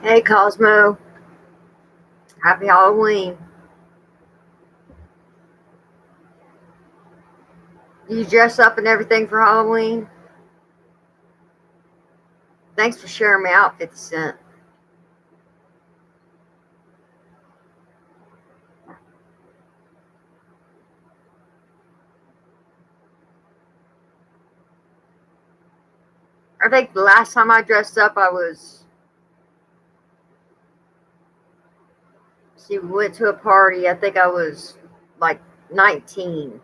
Hey Cosmo, happy Halloween. You dress up and everything for Halloween? Thanks for sharing my out, 50 Cent. I think the last time I dressed up, we went to a party. I think I was like 19.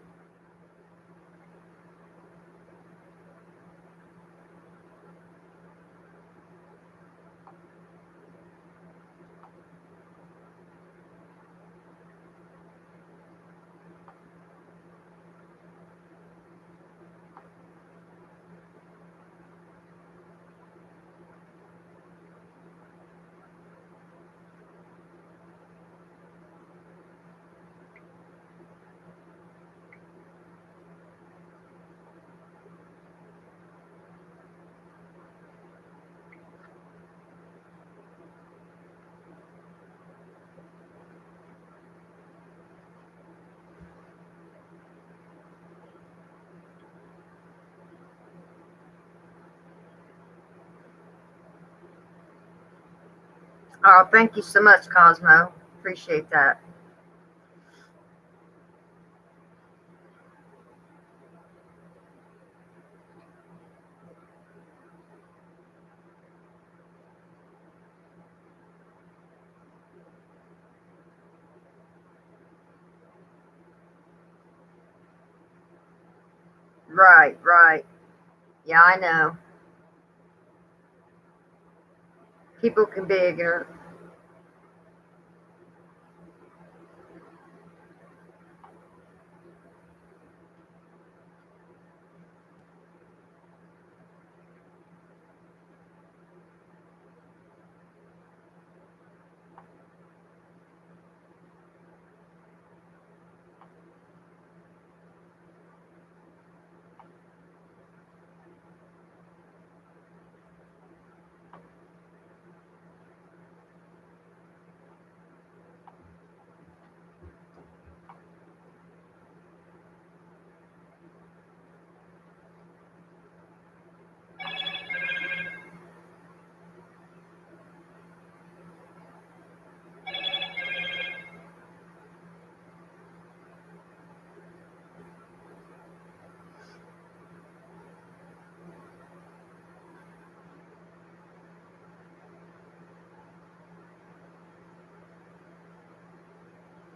Oh, thank you so much, Cosmo. Appreciate that. Right, right. Yeah, I know. People can be ignorant.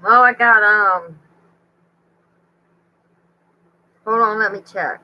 Well, I got hold on, let me check.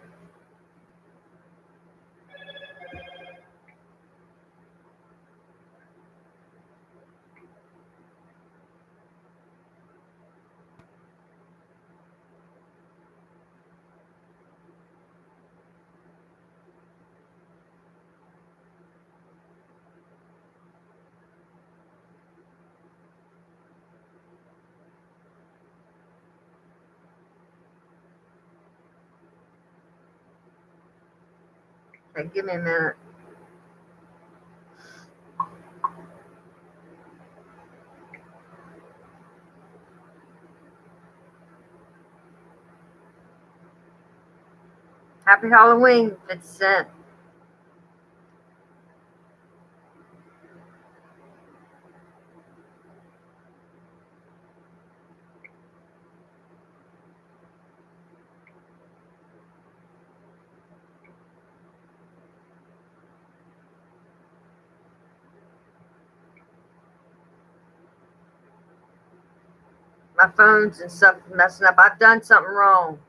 Okay, give me a minute. Happy Halloween, 50 Cent. My phones and stuff is messing up. I've done something wrong.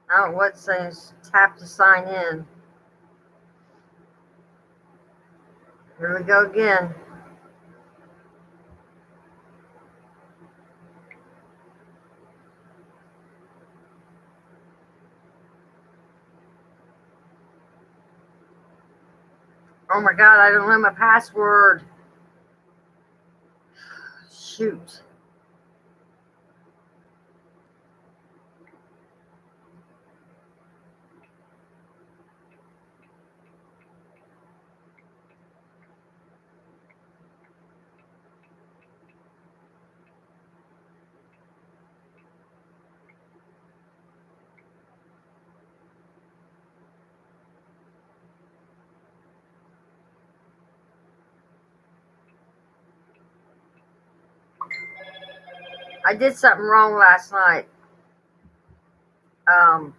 I don't know what it says. Tap to sign in. Here we go again. Oh my God, I don't know my password. Shoot. I did something wrong last night. Um,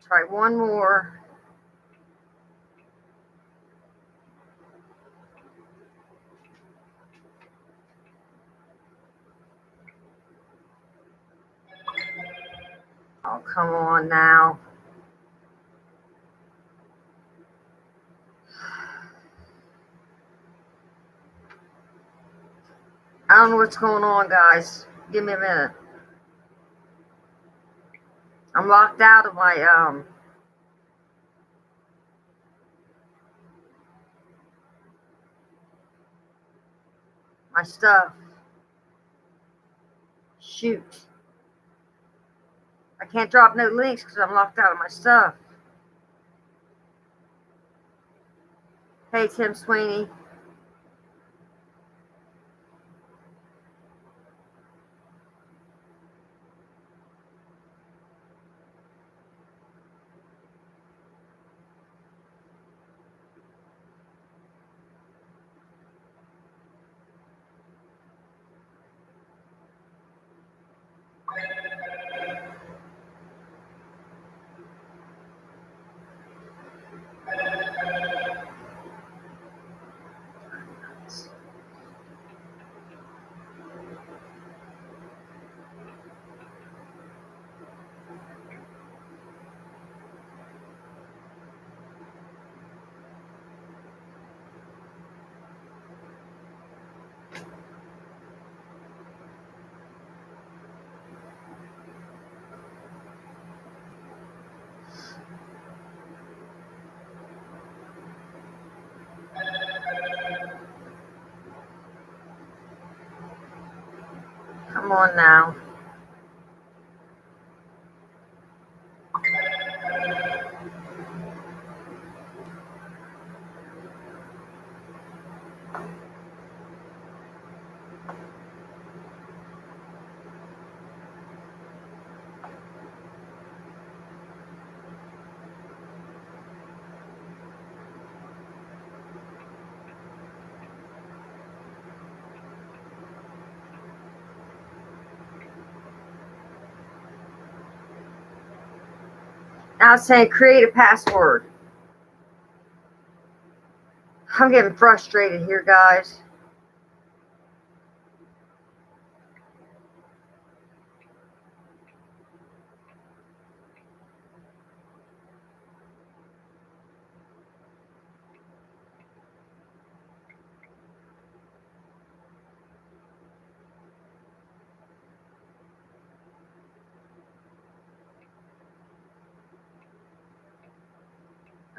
try one more. Oh, come on now. I don't know what's going on, guys. Give me a minute. I'm locked out of my stuff. Shoot. I can't drop no links because I'm locked out of my stuff. Hey, Tim Sweeney. Come on now. Now it's saying create a password. I'm getting frustrated here, guys.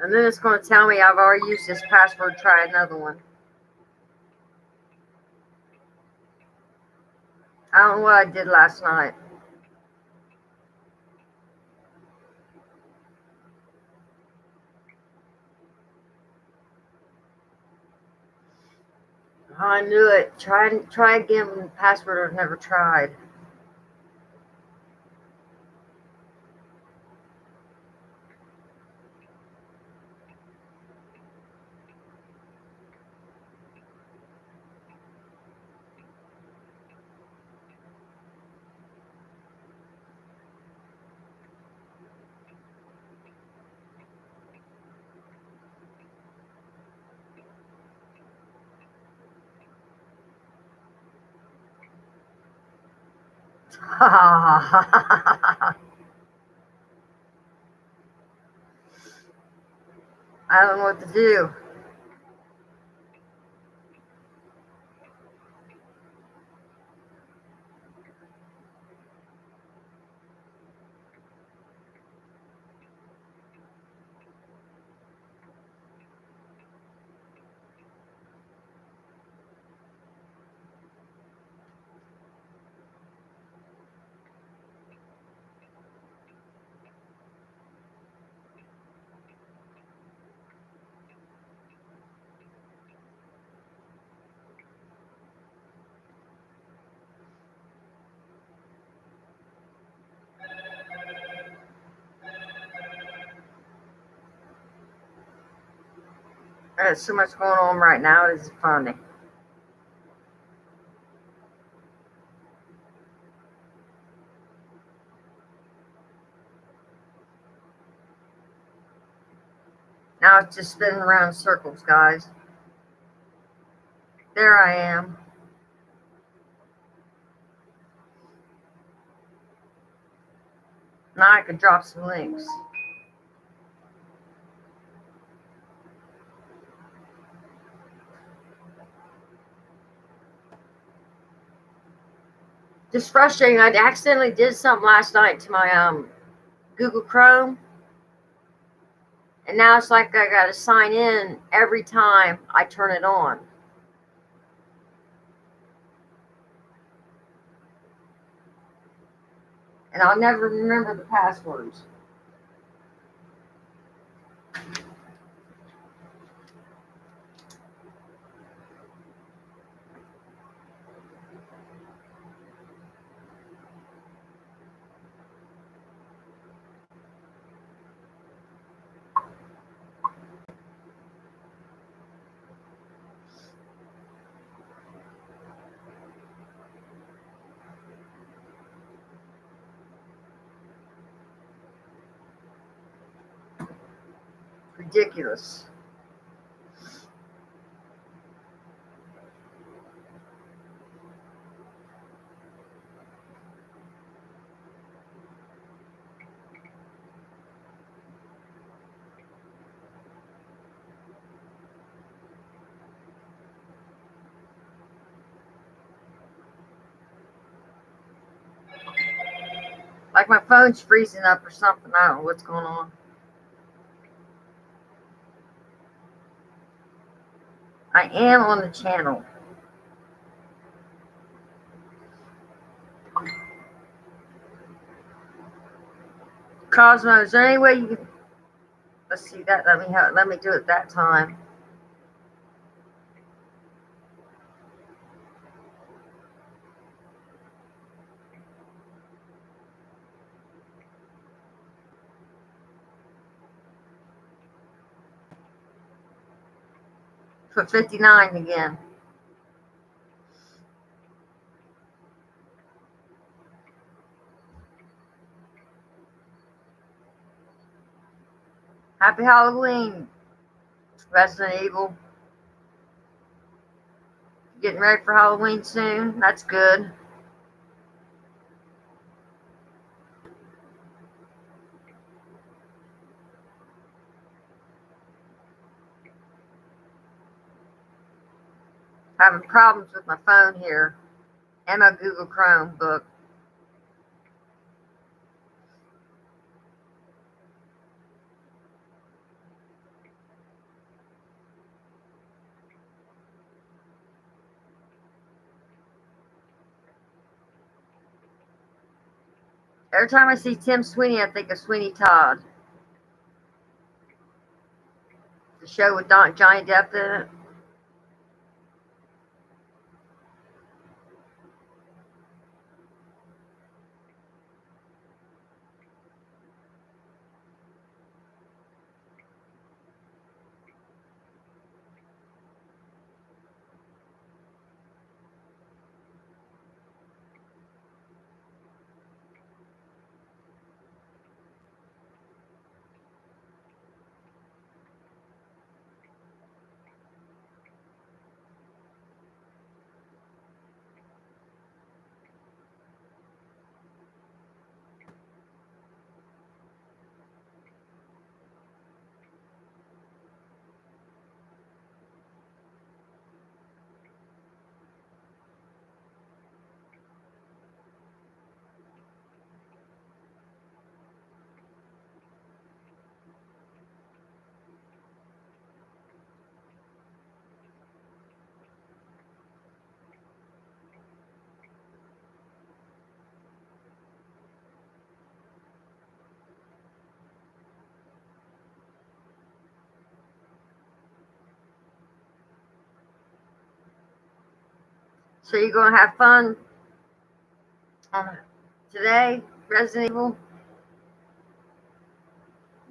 And then it's going to tell me I've already used this password. Try another one. I don't know what I did last night. Oh, I knew it. Try again. Password I've never tried. I don't know what to do. There's so much going on right now. It is funny. Now it's just spinning around in circles, guys. There I am. Now I can drop some links. Just frustrating. I accidentally did something last night to my Google Chrome, and now it's like I got to sign in every time I turn it on. And I'll never remember the passwords. Ridiculous. Like my phone's freezing up or something. I don't know what's going on. I am on the channel. Cosmo, is there any way you can? Let's see that. Let me do it that time. For 59 again. Happy Halloween, Resident Evil. Getting ready for Halloween soon. That's good. Having problems with my phone here and my Google Chrome book. Every time I see Tim Sweeney, I think of Sweeney Todd. The show with Johnny Depp in it. So you're going to have fun today, Resident Evil?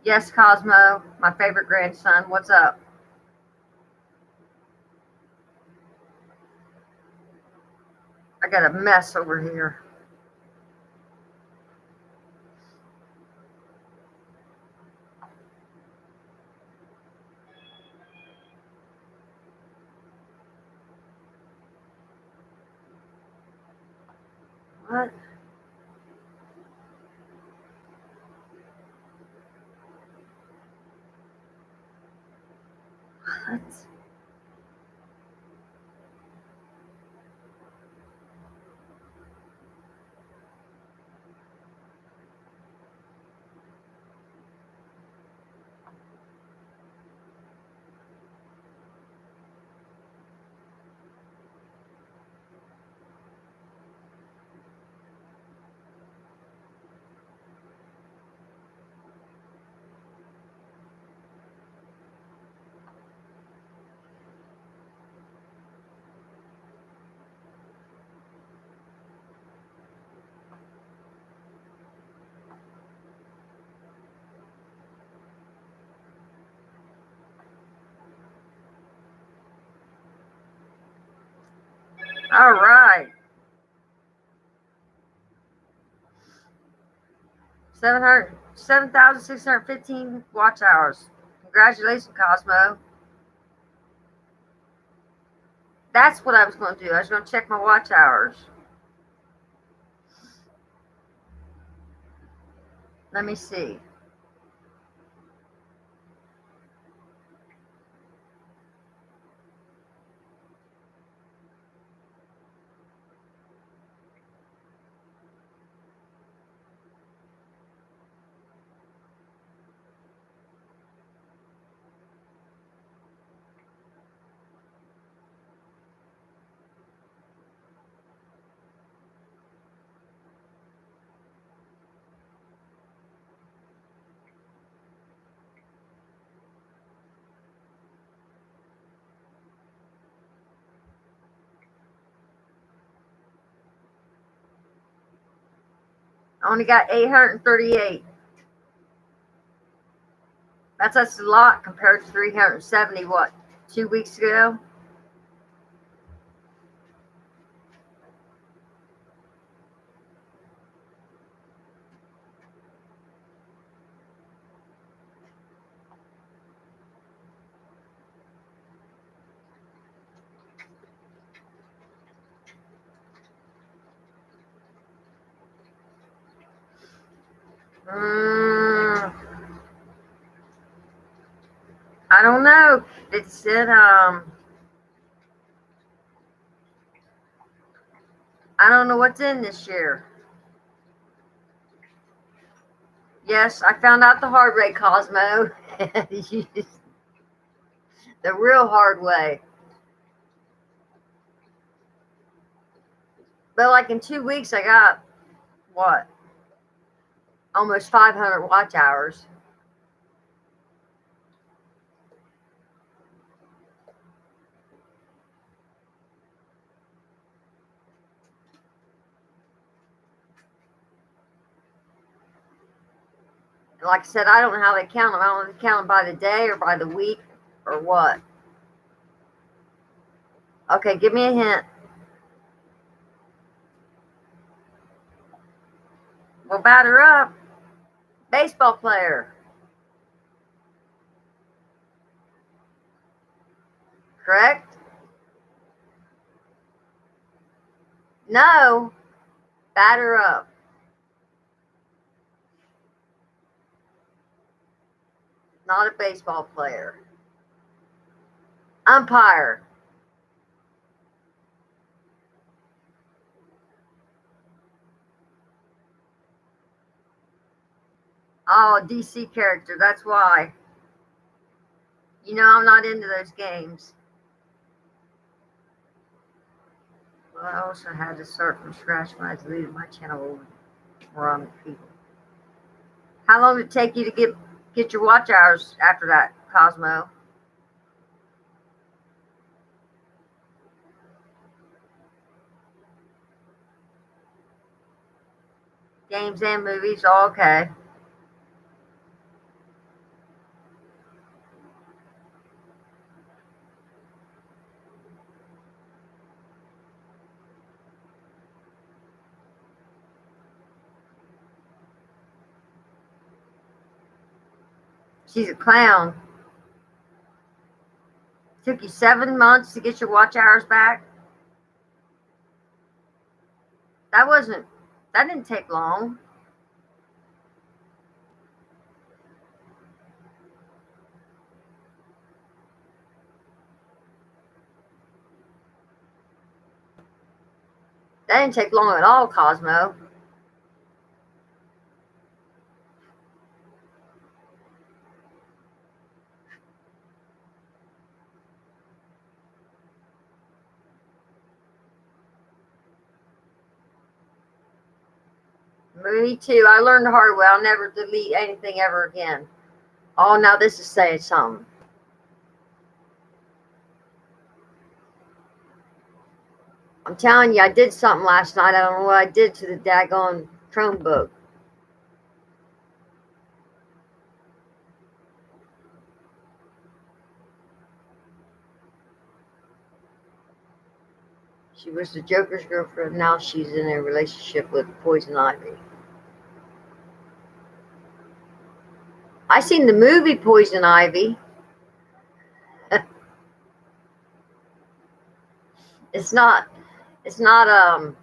Yes, Cosmo, my favorite grandson. What's up? I got a mess over here. What? What? All right. 7,615 watch hours. Congratulations, Cosmo. That's what I was going to do. I was going to check my watch hours. Let me see. I only got 838. That's a lot compared to 370, what, 2 weeks ago? I don't know. It said, I don't know what's in this year. Yes, I found out the hard way, Cosmo. The real hard way. But like in 2 weeks, I got what? Almost 500 watch hours. And like I said, I don't know how they count them. I don't know if they count them by the day or by the week or what. Okay, give me a hint. Well, batter up. Baseball player. Correct? No. Batter up. Not a baseball player. Umpire. Oh, DC character. That's why. You know, I'm not into those games. Well, I also had to start from scratch when I deleted my channel wrong people. How long did it take you to get your watch hours after that, Cosmo? Games and movies, all okay. She's a clown. Took you 7 months to get your watch hours back? That didn't take long. That didn't take long at all, Cosmo. Me too. I learned the hard way. I'll never delete anything ever again. Oh, now this is saying something. I'm telling you, I did something last night. I don't know what I did to the daggone Chromebook. She was the Joker's girlfriend. Now she's in a relationship with Poison Ivy. I seen the movie Poison Ivy. It's not a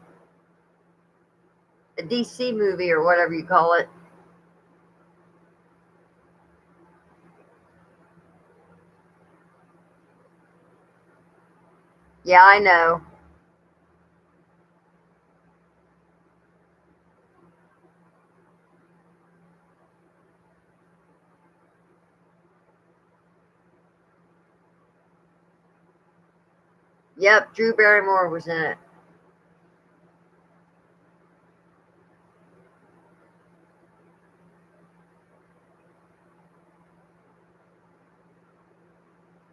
DC movie or whatever you call it. Yeah, I know. Yep, Drew Barrymore was in it.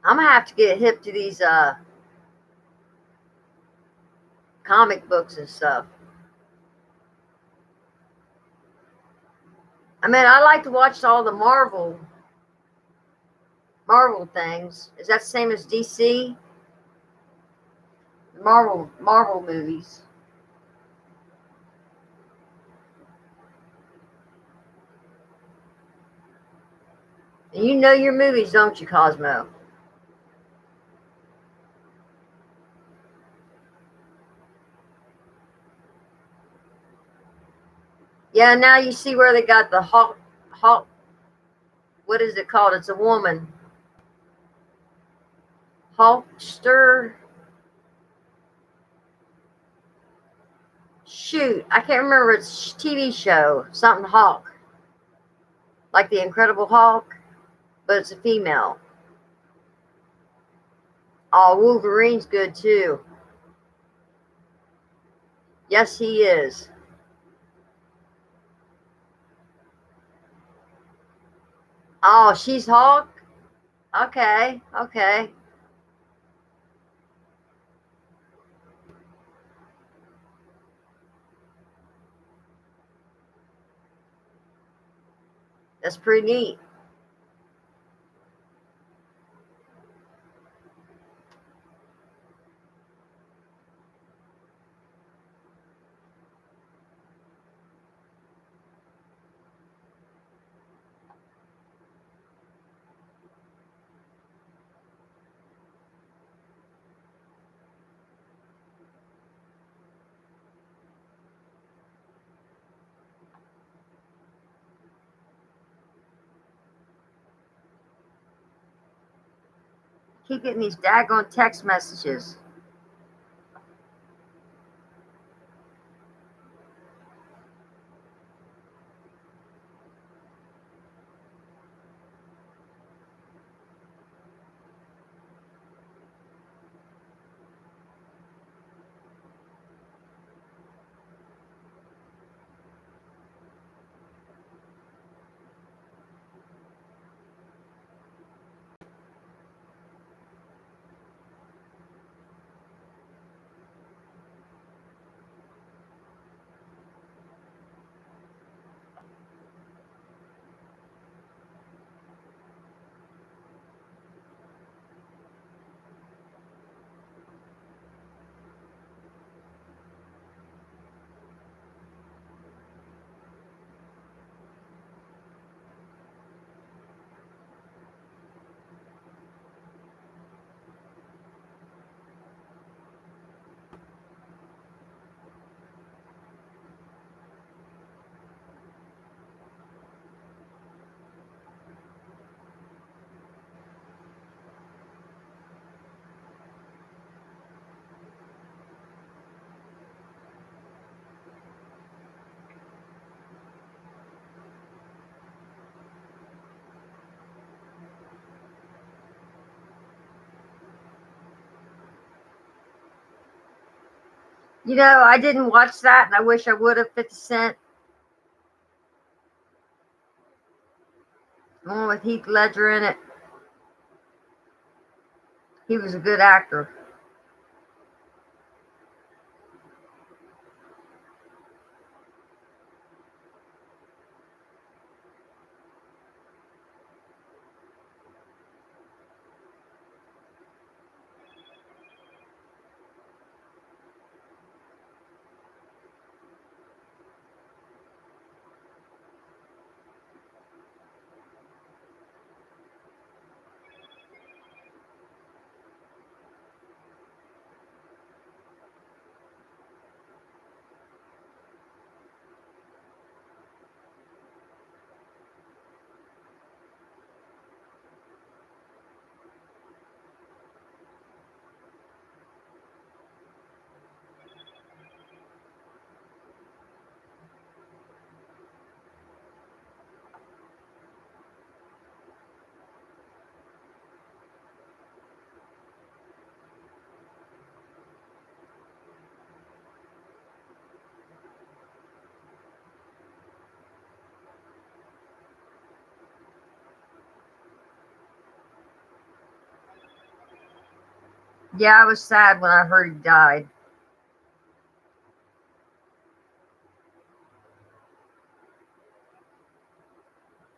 I'm gonna have to get hip to these comic books and stuff. I mean, I like to watch all the Marvel things. Is that the same as DC? Marvel movies. And you know your movies, don't you, Cosmo? Yeah, now you see where they got the Hulk. What is it called? It's a woman. Hulkster. Shoot, I can't remember its TV show. Something Hulk. Like the Incredible Hulk, but it's a female. Oh, Wolverine's good too. Yes, he is. Oh, she's Hulk? Okay, okay. That's pretty neat. Keep getting these daggone text messages. You know, I didn't watch that, and I wish I would have. 50 Cent, the one with Heath Ledger in it. He was a good actor. Yeah, I was sad when I heard he died.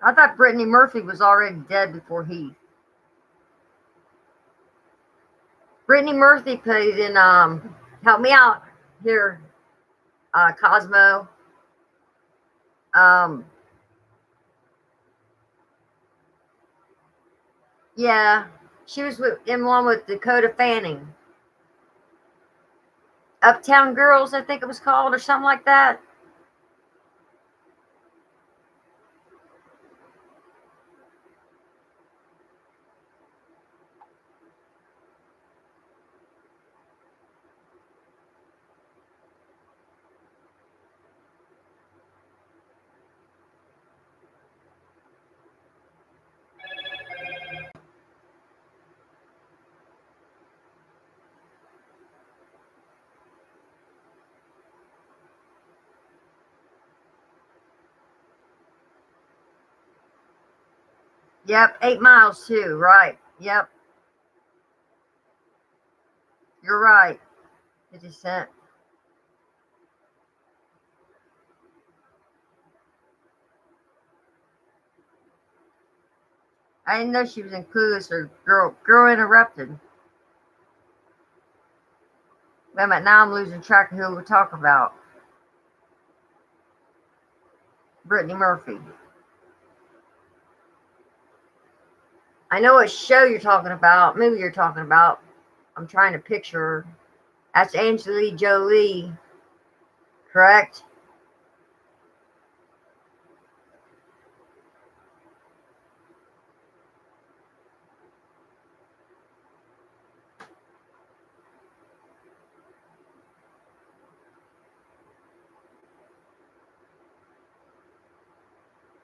I thought Brittany Murphy was already dead before he. Brittany Murphy played in help me out here, Cosmo. Um, yeah, she was in one with Dakota Fanning. Uptown Girls, I think it was called, or something like that. Yep, 8 Miles too. Right. Yep, you're right. 50 Cent. I didn't know she was in Clueless or Girl Interrupted. Wait a minute, now I'm losing track of who we're talking about. Brittany Murphy. I know what show you're talking about, movie you're talking about. I'm trying to picture her. That's Angelina Jolie, correct?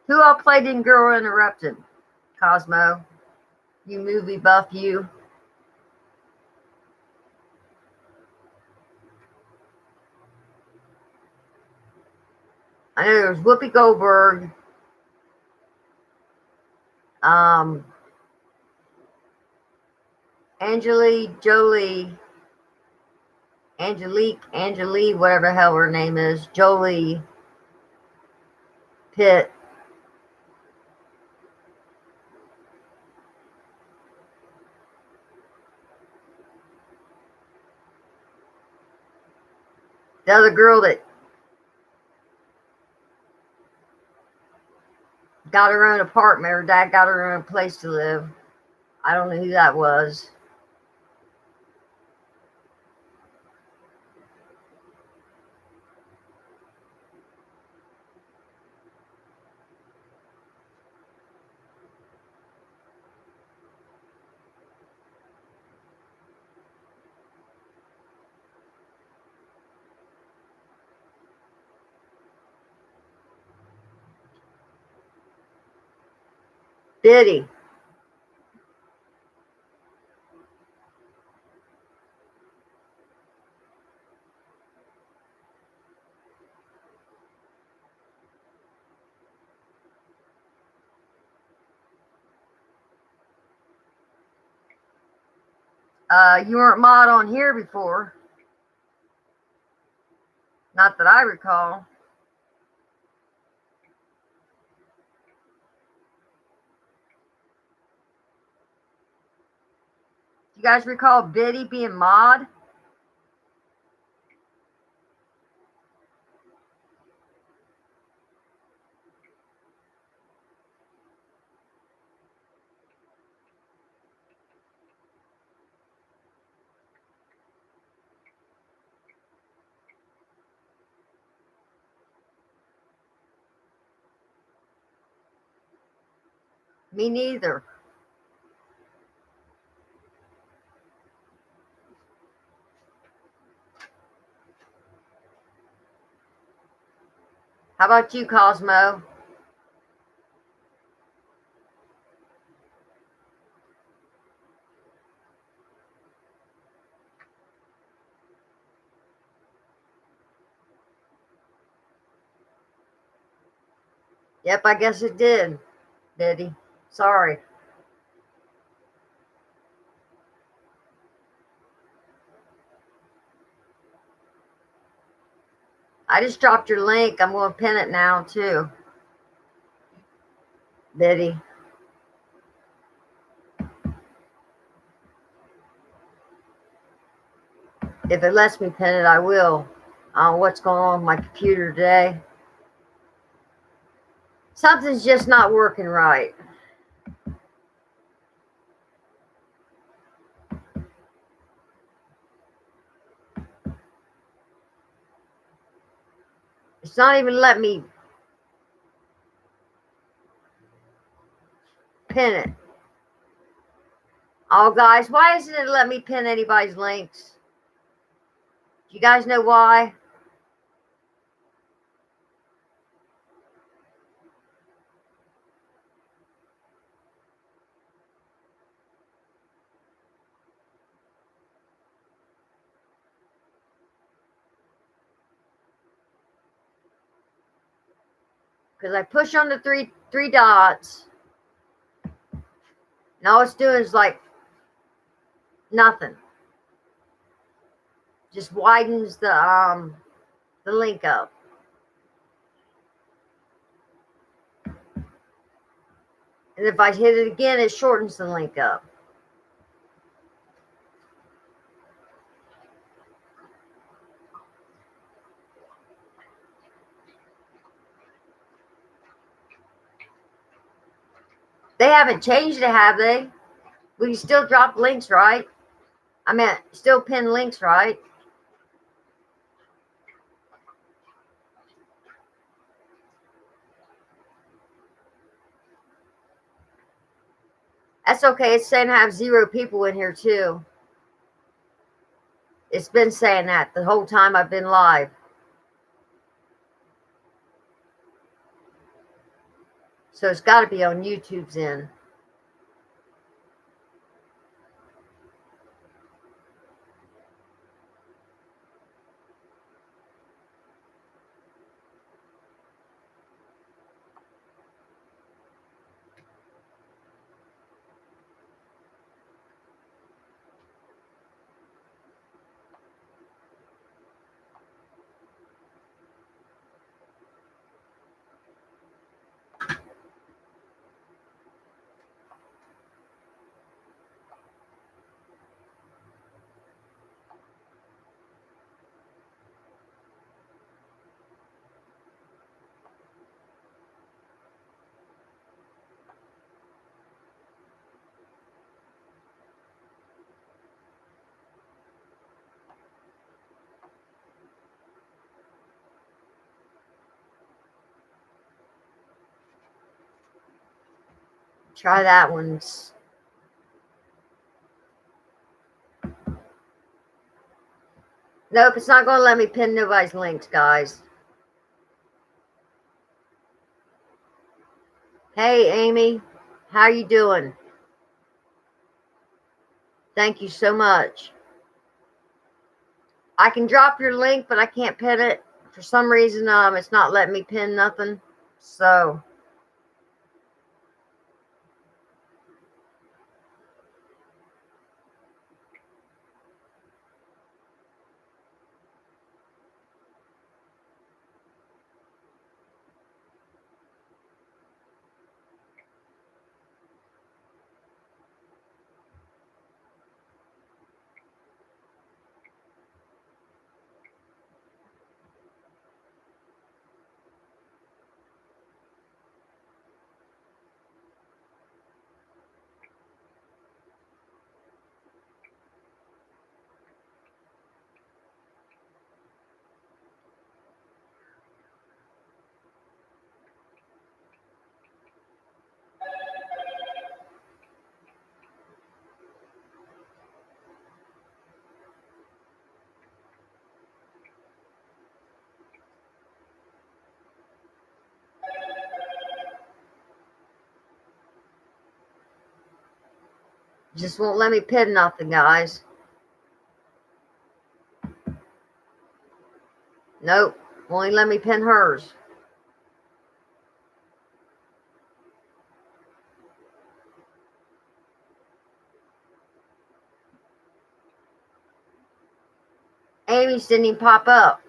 Who all played in Girl Interrupted? Cosmo. You movie buff, you. I know there was Whoopi Goldberg, um, Angelique, whatever the hell her name is, Jolie Pitt. The other girl that got her own apartment, her dad got her own place to live. I don't know who that was. Biddy. You weren't mod on here before. Not that I recall. You guys recall Biddy being mod? Me neither. How about you, Cosmo? Yep, I guess it did, Biddy. Sorry. I just dropped your link. I'm going to pin it now, too. Biddy. If it lets me pin it, I will. What's going on with my computer today? Something's just not working right. It's not even letting me pin it. Oh, guys, why isn't it letting me pin anybody's links? Do you guys know why? Because I push on the three dots, and all it's doing is like nothing. Just widens the link up. And if I hit it again, it shortens the link up. They haven't changed it, have they? We can still drop links, right? I mean, still pin links, right? That's okay. It's saying I have 0 people in here, too. It's been saying that the whole time I've been live. So it's got to be on YouTube's end. Try that one. Nope, it's not going to let me pin nobody's links, guys. Hey, Amy. How you doing? Thank you so much. I can drop your link, but I can't pin it. For some reason, it's not letting me pin nothing. So... Just won't let me pin nothing, guys. Nope. Only let me pin hers. Amy's didn't even pop up.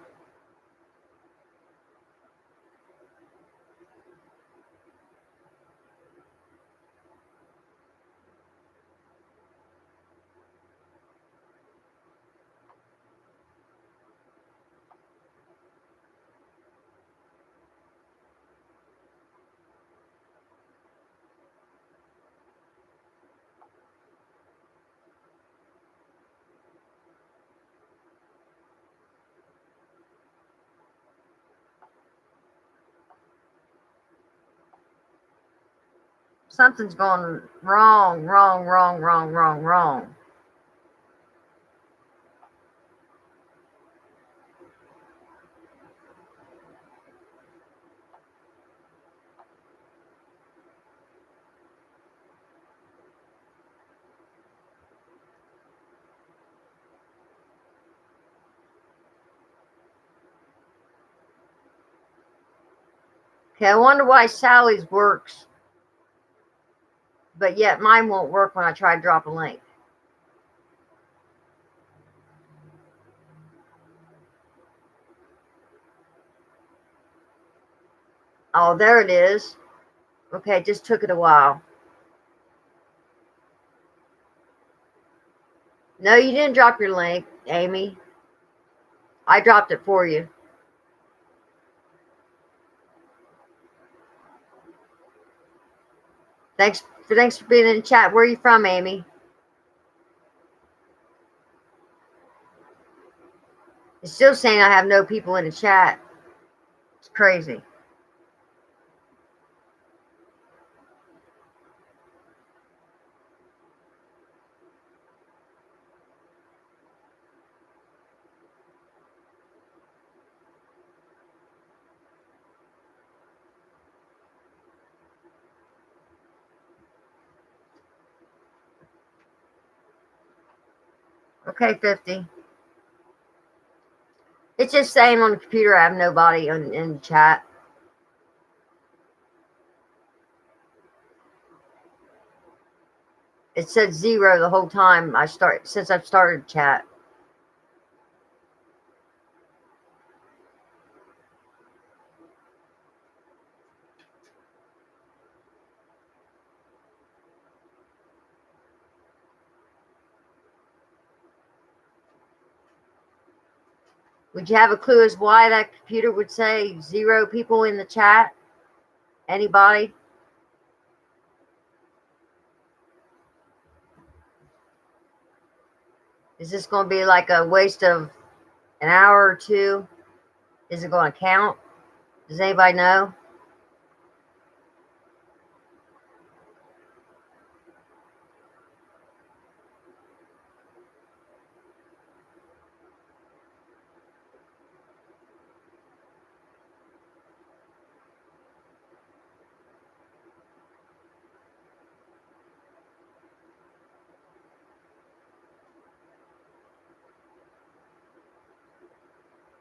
Something's going wrong, wrong, wrong, wrong, wrong, wrong. Okay, I wonder why Sally's works, but yet mine won't work when I try to drop a link. Oh, there it is. Okay, it just took it a while. No, you didn't drop your link, Amy. I dropped it for you. Thanks for being in the chat. Where are you from, Amy? It's still saying I have no people in the chat. It's crazy. Okay, 50. It's just saying on the computer I have nobody in the chat. It said 0 the whole time since I've started chat. Would you have a clue as why that computer would say 0 people in the chat? Anybody? Is this going to be like a waste of an hour or two? Is it going to count? Does anybody know?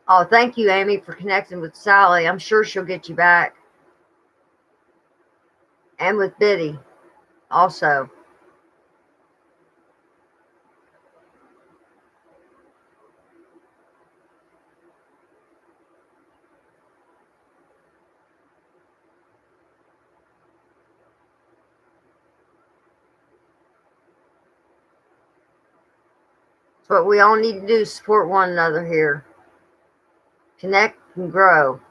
Oh, thank you, Amy, for connecting with Sally. I'm sure she'll get you back. And with Biddy also. That's what we all need to do, support one another here. Connect and grow.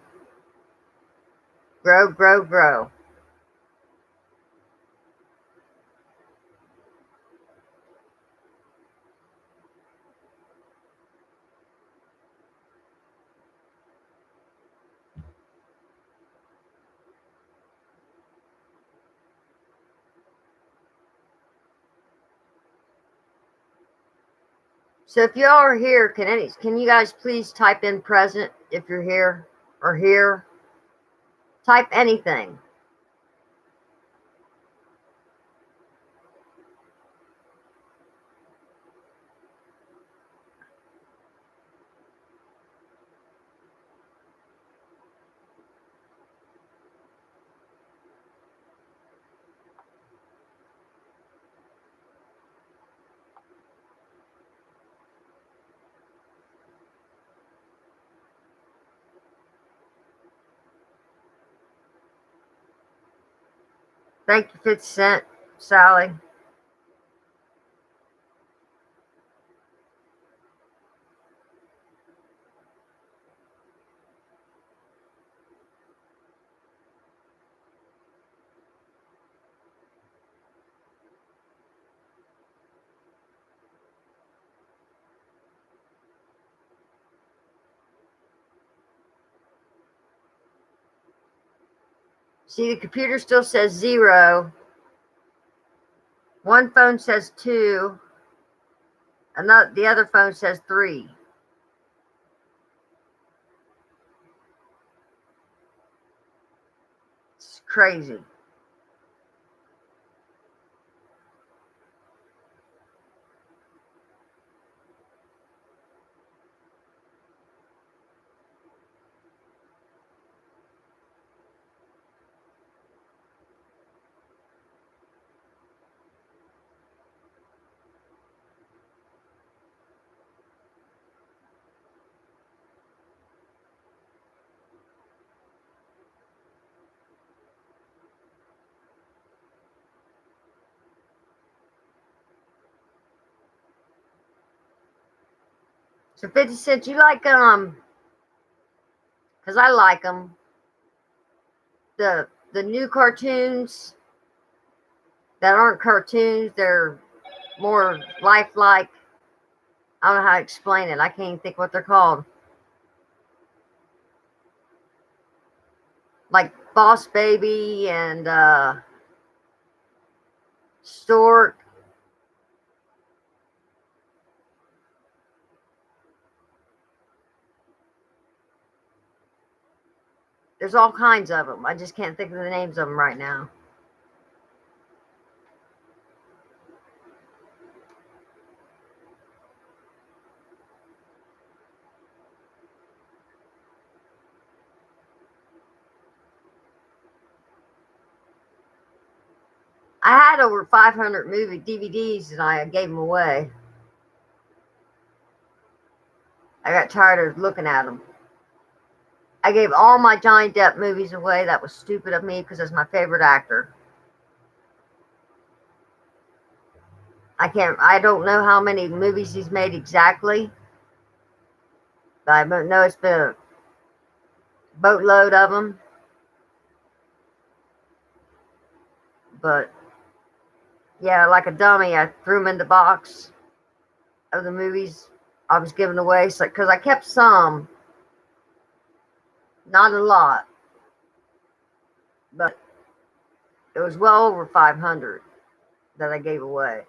Grow, grow, grow. So if y'all are here, can you guys please type in present if you're here or here? Type anything. Thank you, 50 Cent, Sally. See, the computer still says 0. One phone says 2. The other phone says 3. It's crazy. So 50 Cent, you like because I like them. The new cartoons that aren't cartoons, they're more lifelike. I don't know how to explain it. I can't even think what they're called. Like Boss Baby and Stork. There's all kinds of them. I just can't think of the names of them right now. I had over 500 movie DVDs and I gave them away. I got tired of looking at them. I gave all my Johnny Depp movies away. That was stupid of me because that's my favorite actor. I don't know how many movies he's made exactly, but I know it's been a boatload of them. But yeah, like a dummy, I threw them in the box of the movies I was giving away. So, because I kept some, not a lot, but it was well over 500 that I gave away.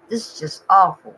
This is just awful.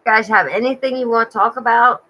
You guys have anything you want to talk about?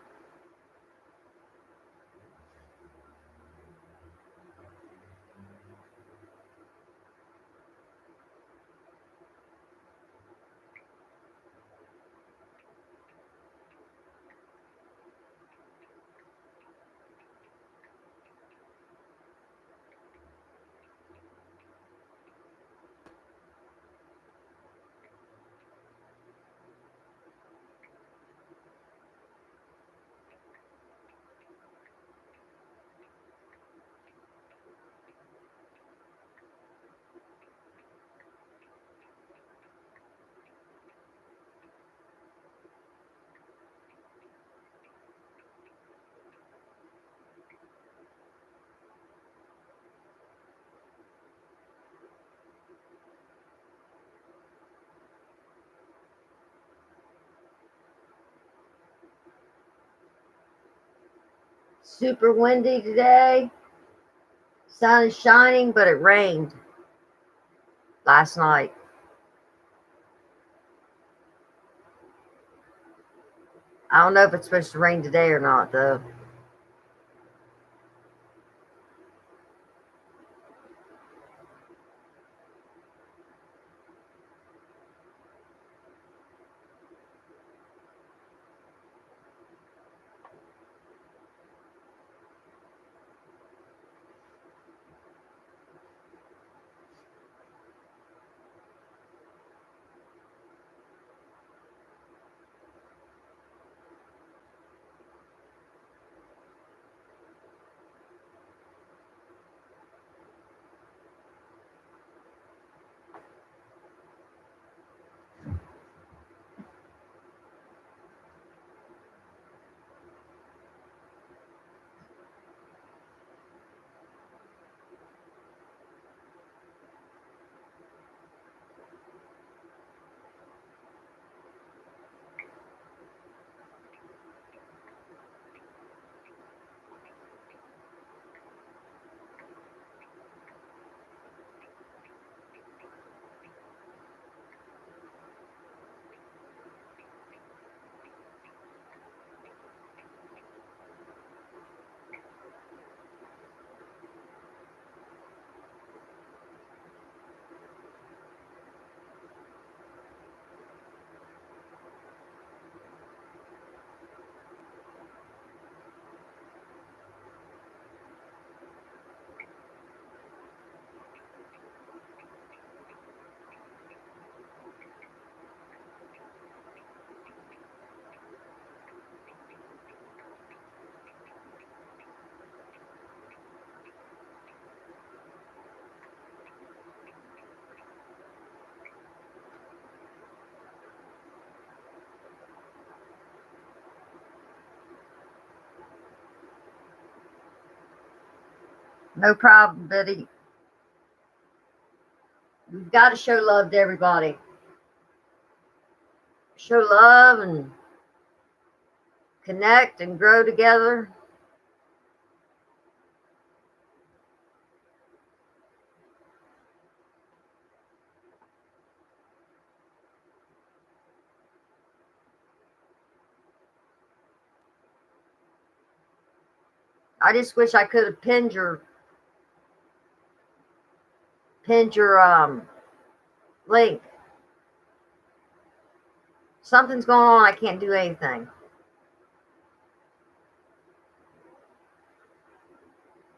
Super windy today. Sun is shining, but it rained last night. I don't know if it's supposed to rain today or not, though. No problem, Biddy. We've got to show love to everybody. Show love and connect and grow together. I just wish I could have pinned your link. Something's going on. I can't do anything.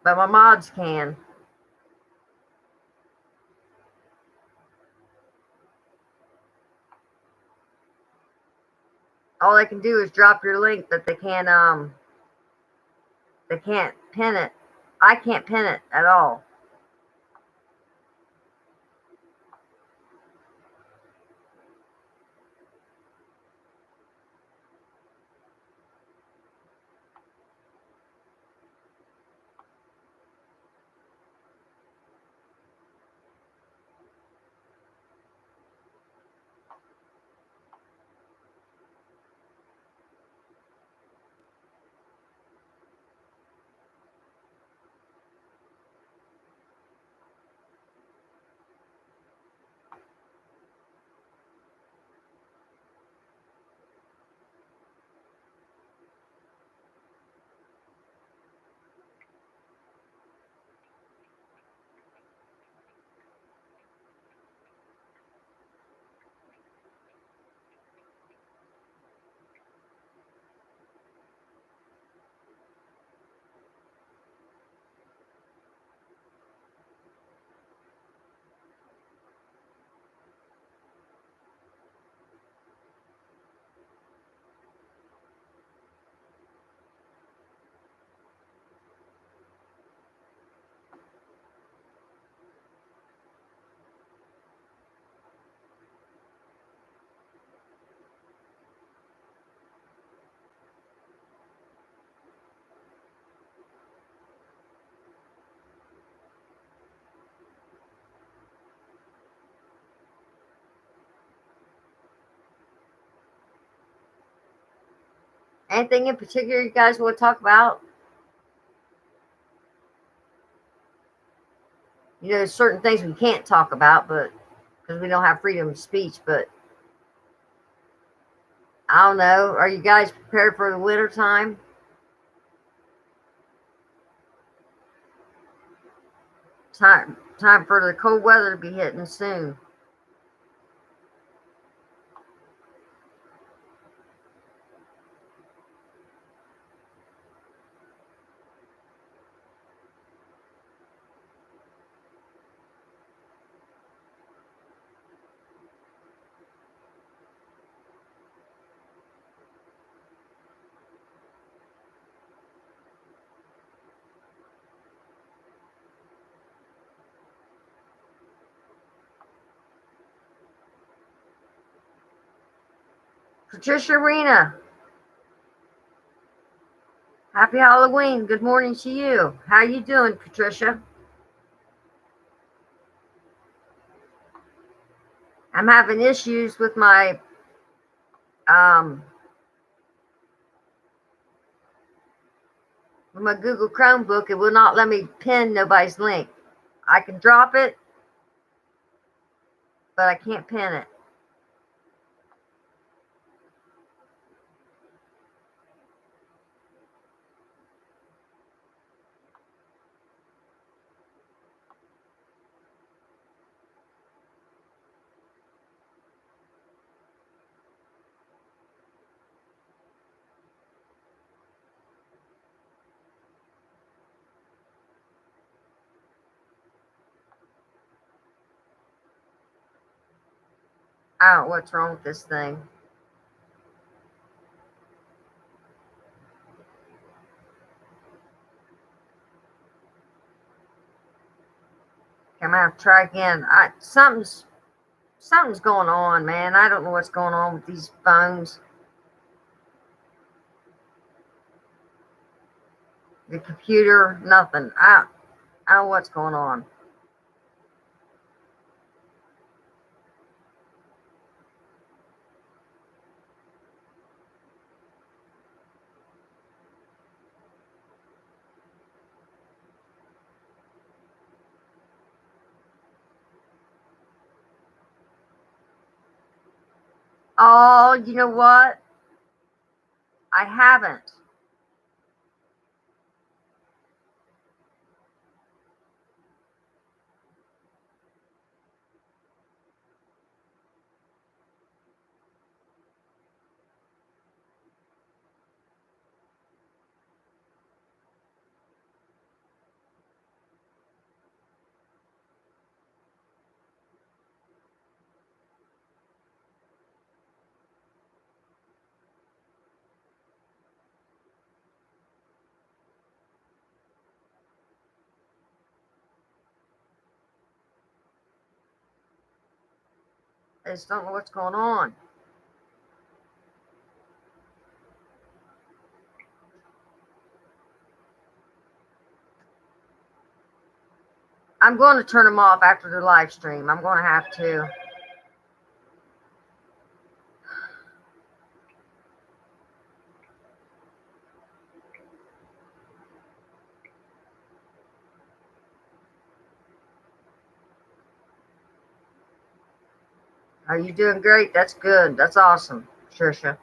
But my mods can. All they can do is drop your link, but they can't pin it. I can't pin it at all. Anything in particular you guys want to talk about? There's certain things we can't talk about, but because we don't have freedom of speech. But I don't know. Are you guys prepared for the winter time? Time for the cold weather to be hitting soon. Patricia Arena, happy Halloween. Good morning to you. How you doing, Patricia? I'm having issues with my Google Chromebook. It will not let me pin nobody's link. I can drop it, but I can't pin it. I don't know what's wrong with this thing. I'm gonna have to try again. Something's going on, man. I don't know what's going on with these phones. The computer, nothing. Oh, what's going on? Oh, you know what? I haven't. I just don't know what's going on. I'm going to turn them off after the live stream. I'm going to have to. Are you doing great? That's good. That's awesome, Trisha.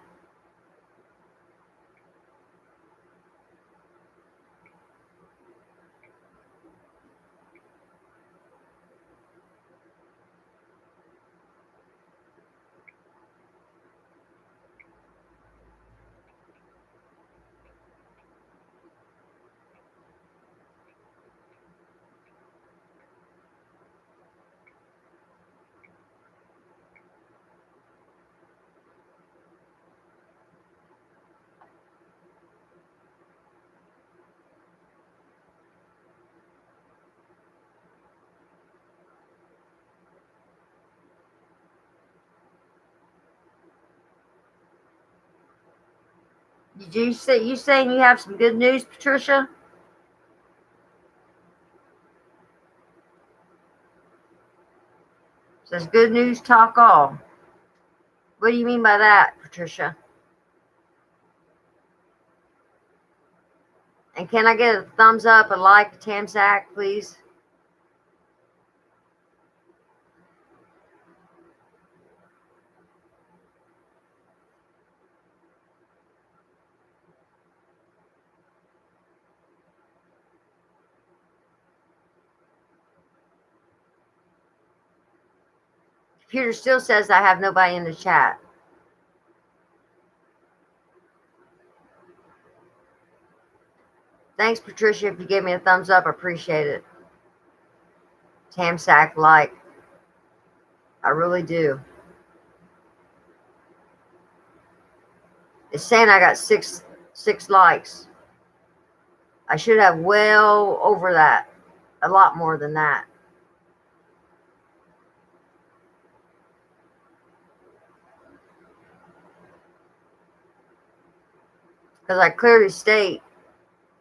Did you saying you have some good news, Patricia? Says good news, talk all. What do you mean by that, Patricia? And can I get a thumbs up, a like, a Tamsak, please? Computer still says I have nobody in the chat. Thanks, Patricia. If you gave me a thumbs up, I appreciate it. Tamsak, like. I really do. It's saying I got six likes. I should have well over that. A lot more than that. Because I clearly state,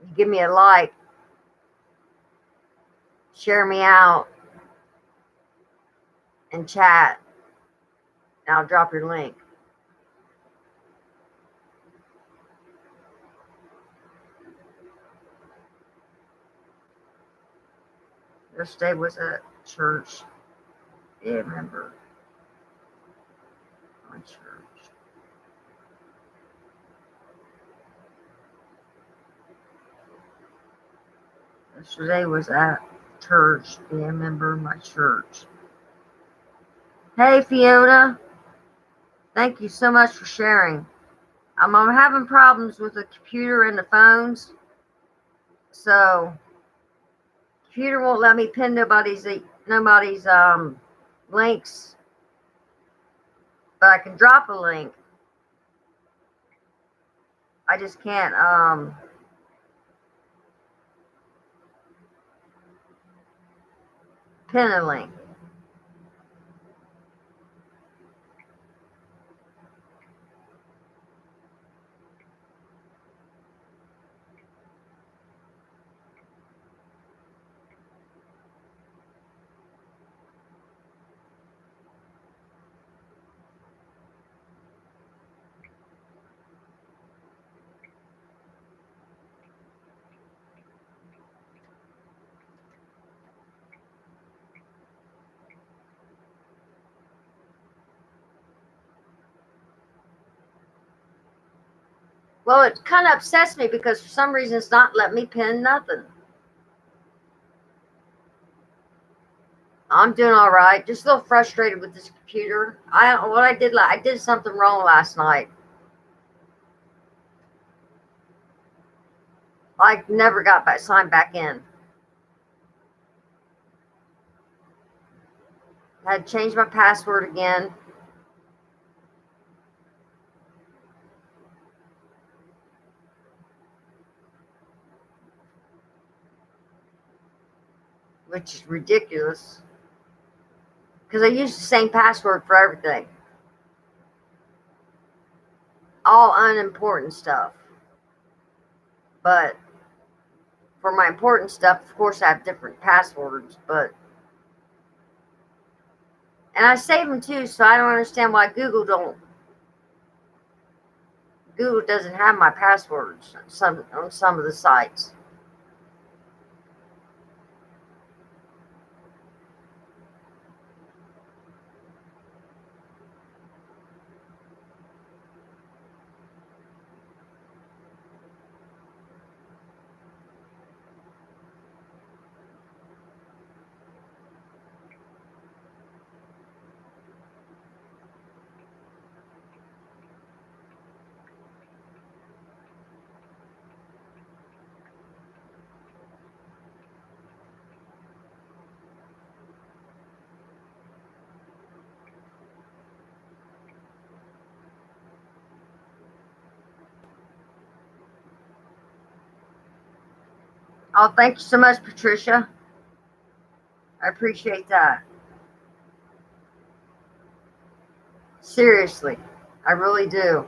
you give me a like, share me out, and chat, and I'll drop your link. Yesterday was at church. Yeah, remember my church. Yesterday was at church. Be a member of my church. Hey, Fiona. Thank you so much for sharing. I'm having problems with the computer and the phones. So, computer won't let me pin nobody's links. But I can drop a link. I just can't pin a link. Well, it kind of upsets me because for some reason it's not letting me pin nothing. I'm doing all right. Just a little frustrated with this computer. I did something wrong last night. I never got signed back in. I had to change my password again. Which is ridiculous because I use the same password for everything, all unimportant stuff. But for my important stuff, of course, I have different passwords. And I save them too, so I don't understand why Google doesn't have my passwords on some of the sites. Oh, thank you so much, Patricia. I appreciate that. Seriously, I really do.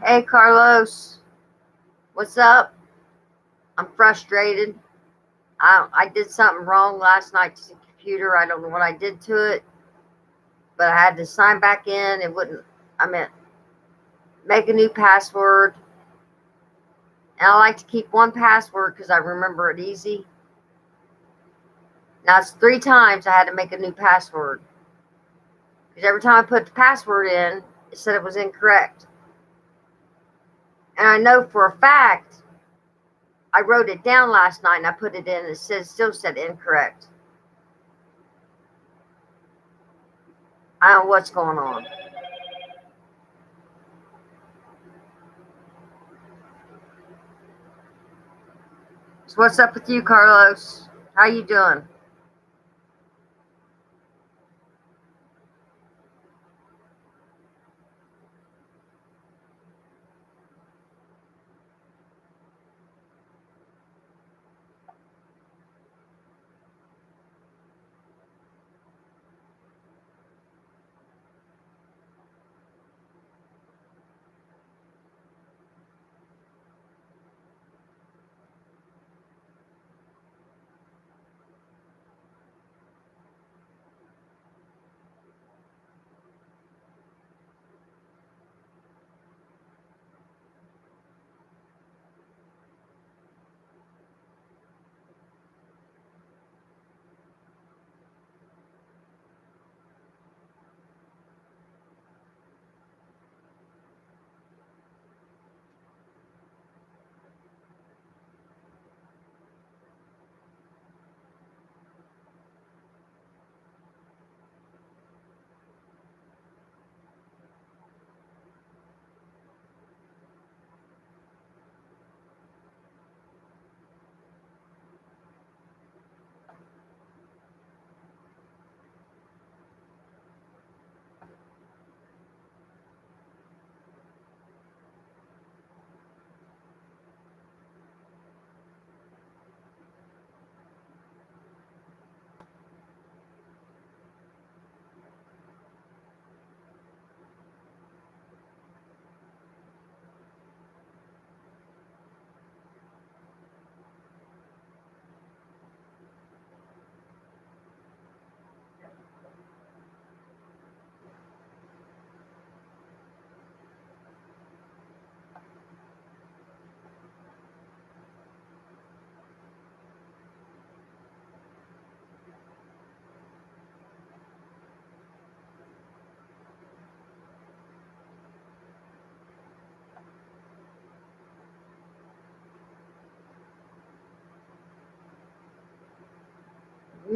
Hey, Carlos, what's up? I'm frustrated. I did something wrong last night to the computer. I don't know what I did to it, but I had to sign back in. It wouldn't, I meant, make a new password. And I like to keep one password because I remember it easy. Now it's 3 times I had to make a new password because every time I put the password in, it said it was incorrect. And I know for a fact I wrote it down last night and I put it in and still said incorrect. I don't know what's going on. So what's up with you, Carlos? How you doing?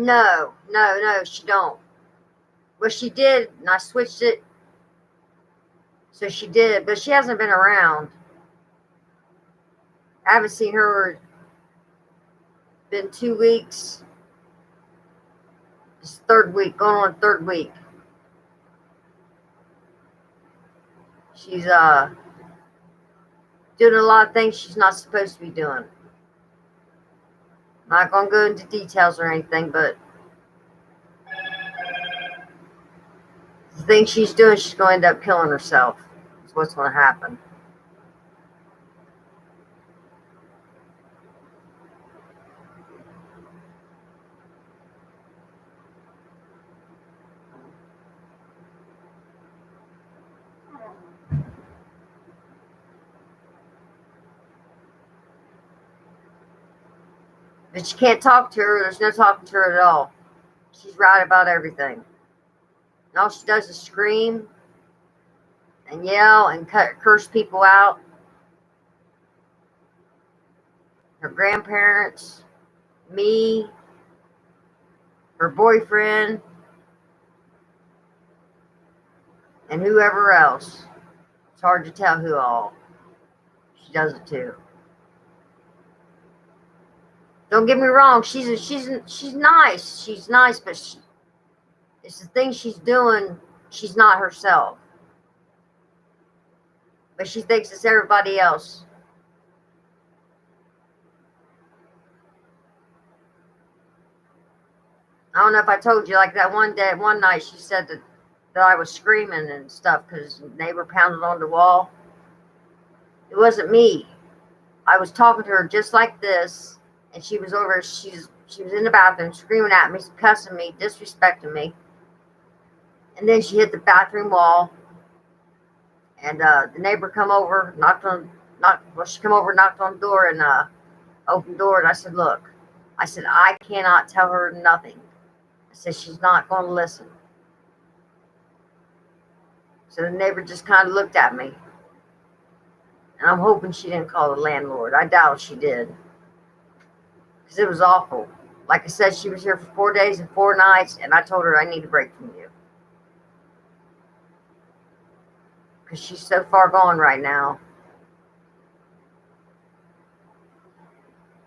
No, no, no, she don't. Well, she did, and I switched it. So she did, but she hasn't been around. I haven't seen her. Been 2 weeks. It's third week, going on third week. She's doing a lot of things she's not supposed to be doing. Not gonna go into details or anything, but the thing she's doing, she's going to end up killing herself. That's what's going to happen. But you can't talk to her. There's no talking to her at all. She's right about everything. And all she does is scream and yell and curse people out. Her grandparents, me, her boyfriend, and whoever else. It's hard to tell who all. She does it too. Don't get me wrong. She's nice. She's nice, but it's the thing she's doing. She's not herself. But she thinks it's everybody else. I don't know if I told you, like that one night she said that I was screaming and stuff because the neighbor pounded on the wall. It wasn't me. I was talking to her just like this, and she was over. She was in the bathroom screaming at me, cussing me, disrespecting me. And then she hit the bathroom wall, and the neighbor come over, she come over, knocked on the door, and opened the door, and I said, look, I said, I cannot tell her nothing. I said, she's not going to listen. So the neighbor just kind of looked at me. And I'm hoping she didn't call the landlord. I doubt she did. Because it was awful. Like I said, she was here for 4 days and 4 nights, and I told her I need a break from you. Because she's so far gone right now.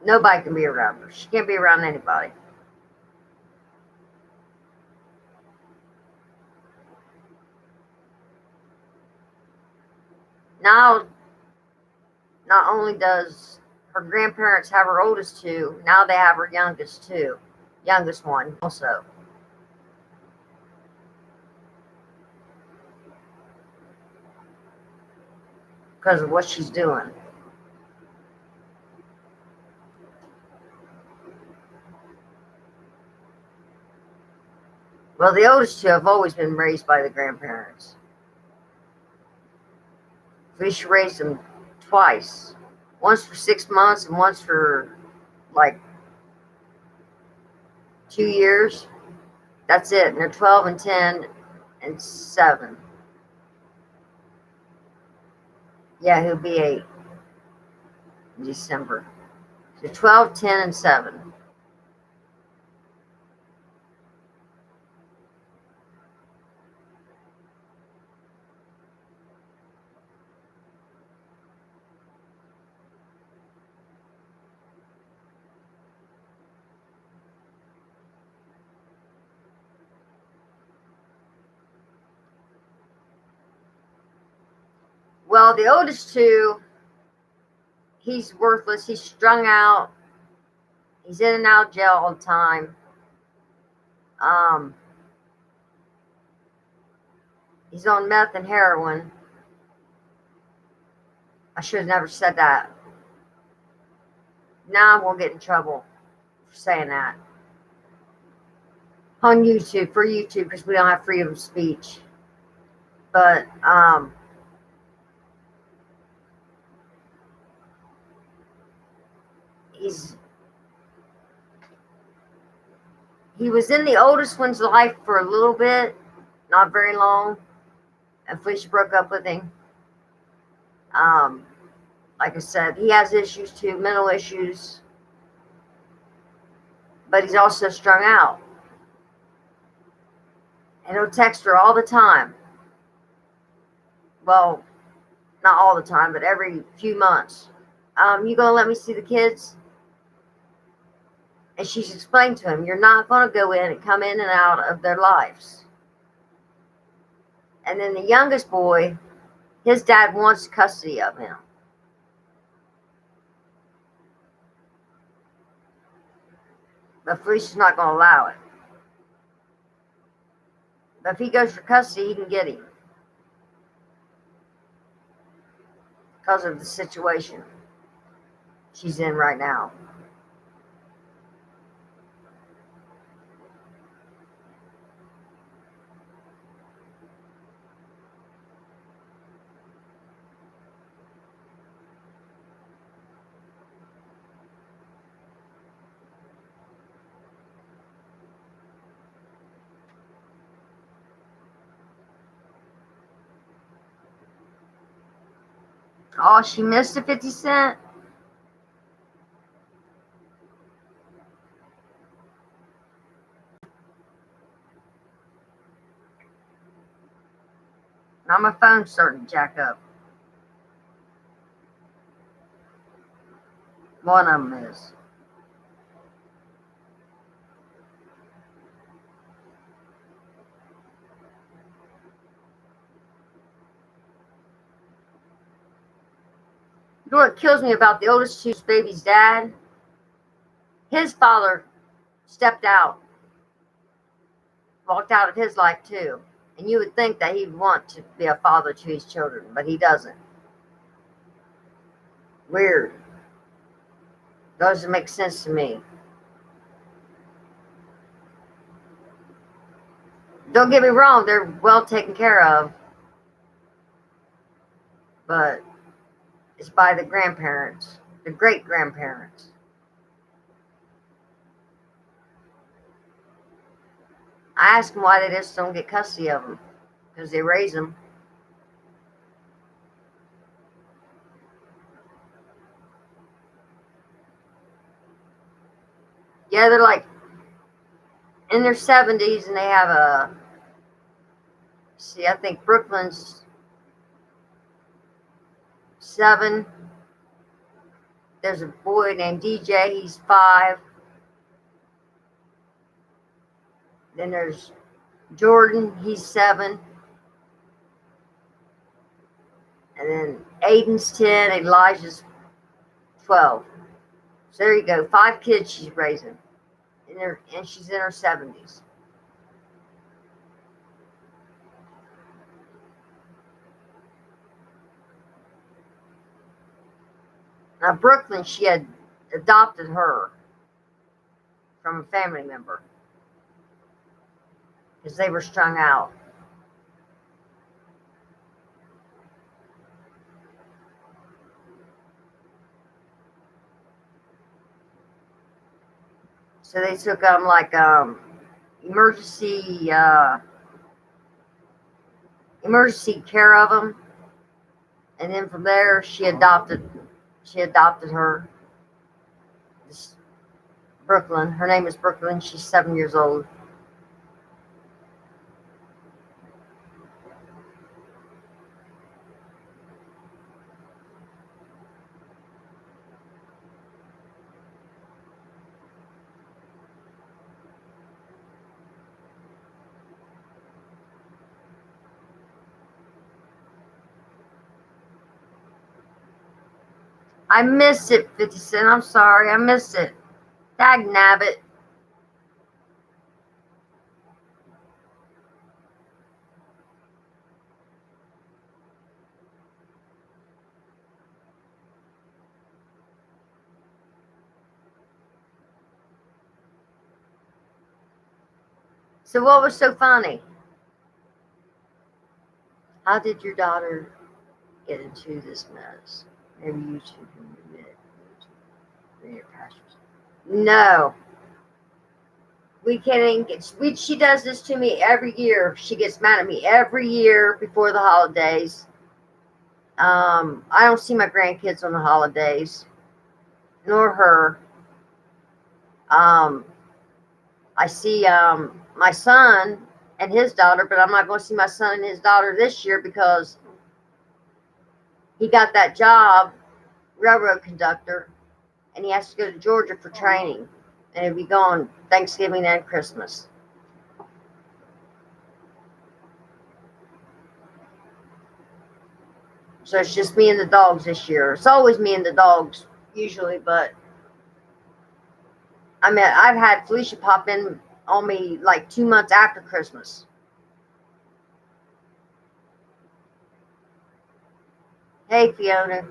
Nobody can be around her. She can't be around anybody. Now, not only does her grandparents have her oldest two, now they have her youngest one also. Because of what she's doing. Well, the oldest two have always been raised by the grandparents. We should raise them twice. Once for 6 months and once for like 2 years. That's it. And they're 12 and 10 and 7. Yeah, he'll be 8 in December. So 12, 10, and 7. Well, the oldest two, he's worthless. He's strung out. He's in and out of jail all the time. He's on meth and heroin. I should have never said that. Now I'm going to get in trouble for saying that. On YouTube, for YouTube, because we don't have freedom of speech. But, he was in the oldest one's life for a little bit, not very long, and Felicia broke up with him. Like I said, he has issues too, mental issues, but he's also strung out. And he'll text her all the time. Well, not all the time, but every few months. You gonna let me see the kids? And she's explained to him, you're not gonna go in and come in and out of their lives. And then the youngest boy, his dad wants custody of him. But Felicia's not gonna allow it. But if he goes for custody, he can get him. Because of the situation she's in right now. Oh, she missed a 50 cent? Now my phone's starting to jack up. One of them is. You know what kills me about the oldest two's baby's dad? His father stepped out, walked out of his life too. And you would think that he'd want to be a father to his children, but he doesn't. Weird. Doesn't make sense to me. Don't get me wrong, they're well taken care of. But it's by the grandparents, the great-grandparents. I ask them why they just don't get custody of them. Because they raise them. Yeah, they're like in their 70s and they have a, see, I think Brooklyn's 7. There's a boy named DJ, he's 5. Then there's Jordan, he's 7. And then Aiden's 10, Elijah's 12. So there you go, 5 kids she's raising. And she's in her 70s. Now, Brooklyn, she had adopted her from a family member because they were strung out. So they took emergency care of them, and then from there she adopted her. This Brooklyn, her name is Brooklyn. She's 7 years old. I missed it, 50 Cent. I'm sorry, I missed it. Dag nabbit. So what was so funny? How did your daughter get into this mess? Maybe you two can admit your pastors. No. We can't even get, she does this to me every year. She gets mad at me every year before the holidays. I don't see my grandkids on the holidays, nor her. I see my son and his daughter, but I'm not going to see my son and his daughter this year because he got that job, railroad conductor, and he has to go to Georgia for training, and he'll be gone Thanksgiving and Christmas. So it's just me and the dogs this year. It's always me and the dogs usually, but I mean, I've had Felicia pop in on me like 2 months after Christmas. Hey, Fiona.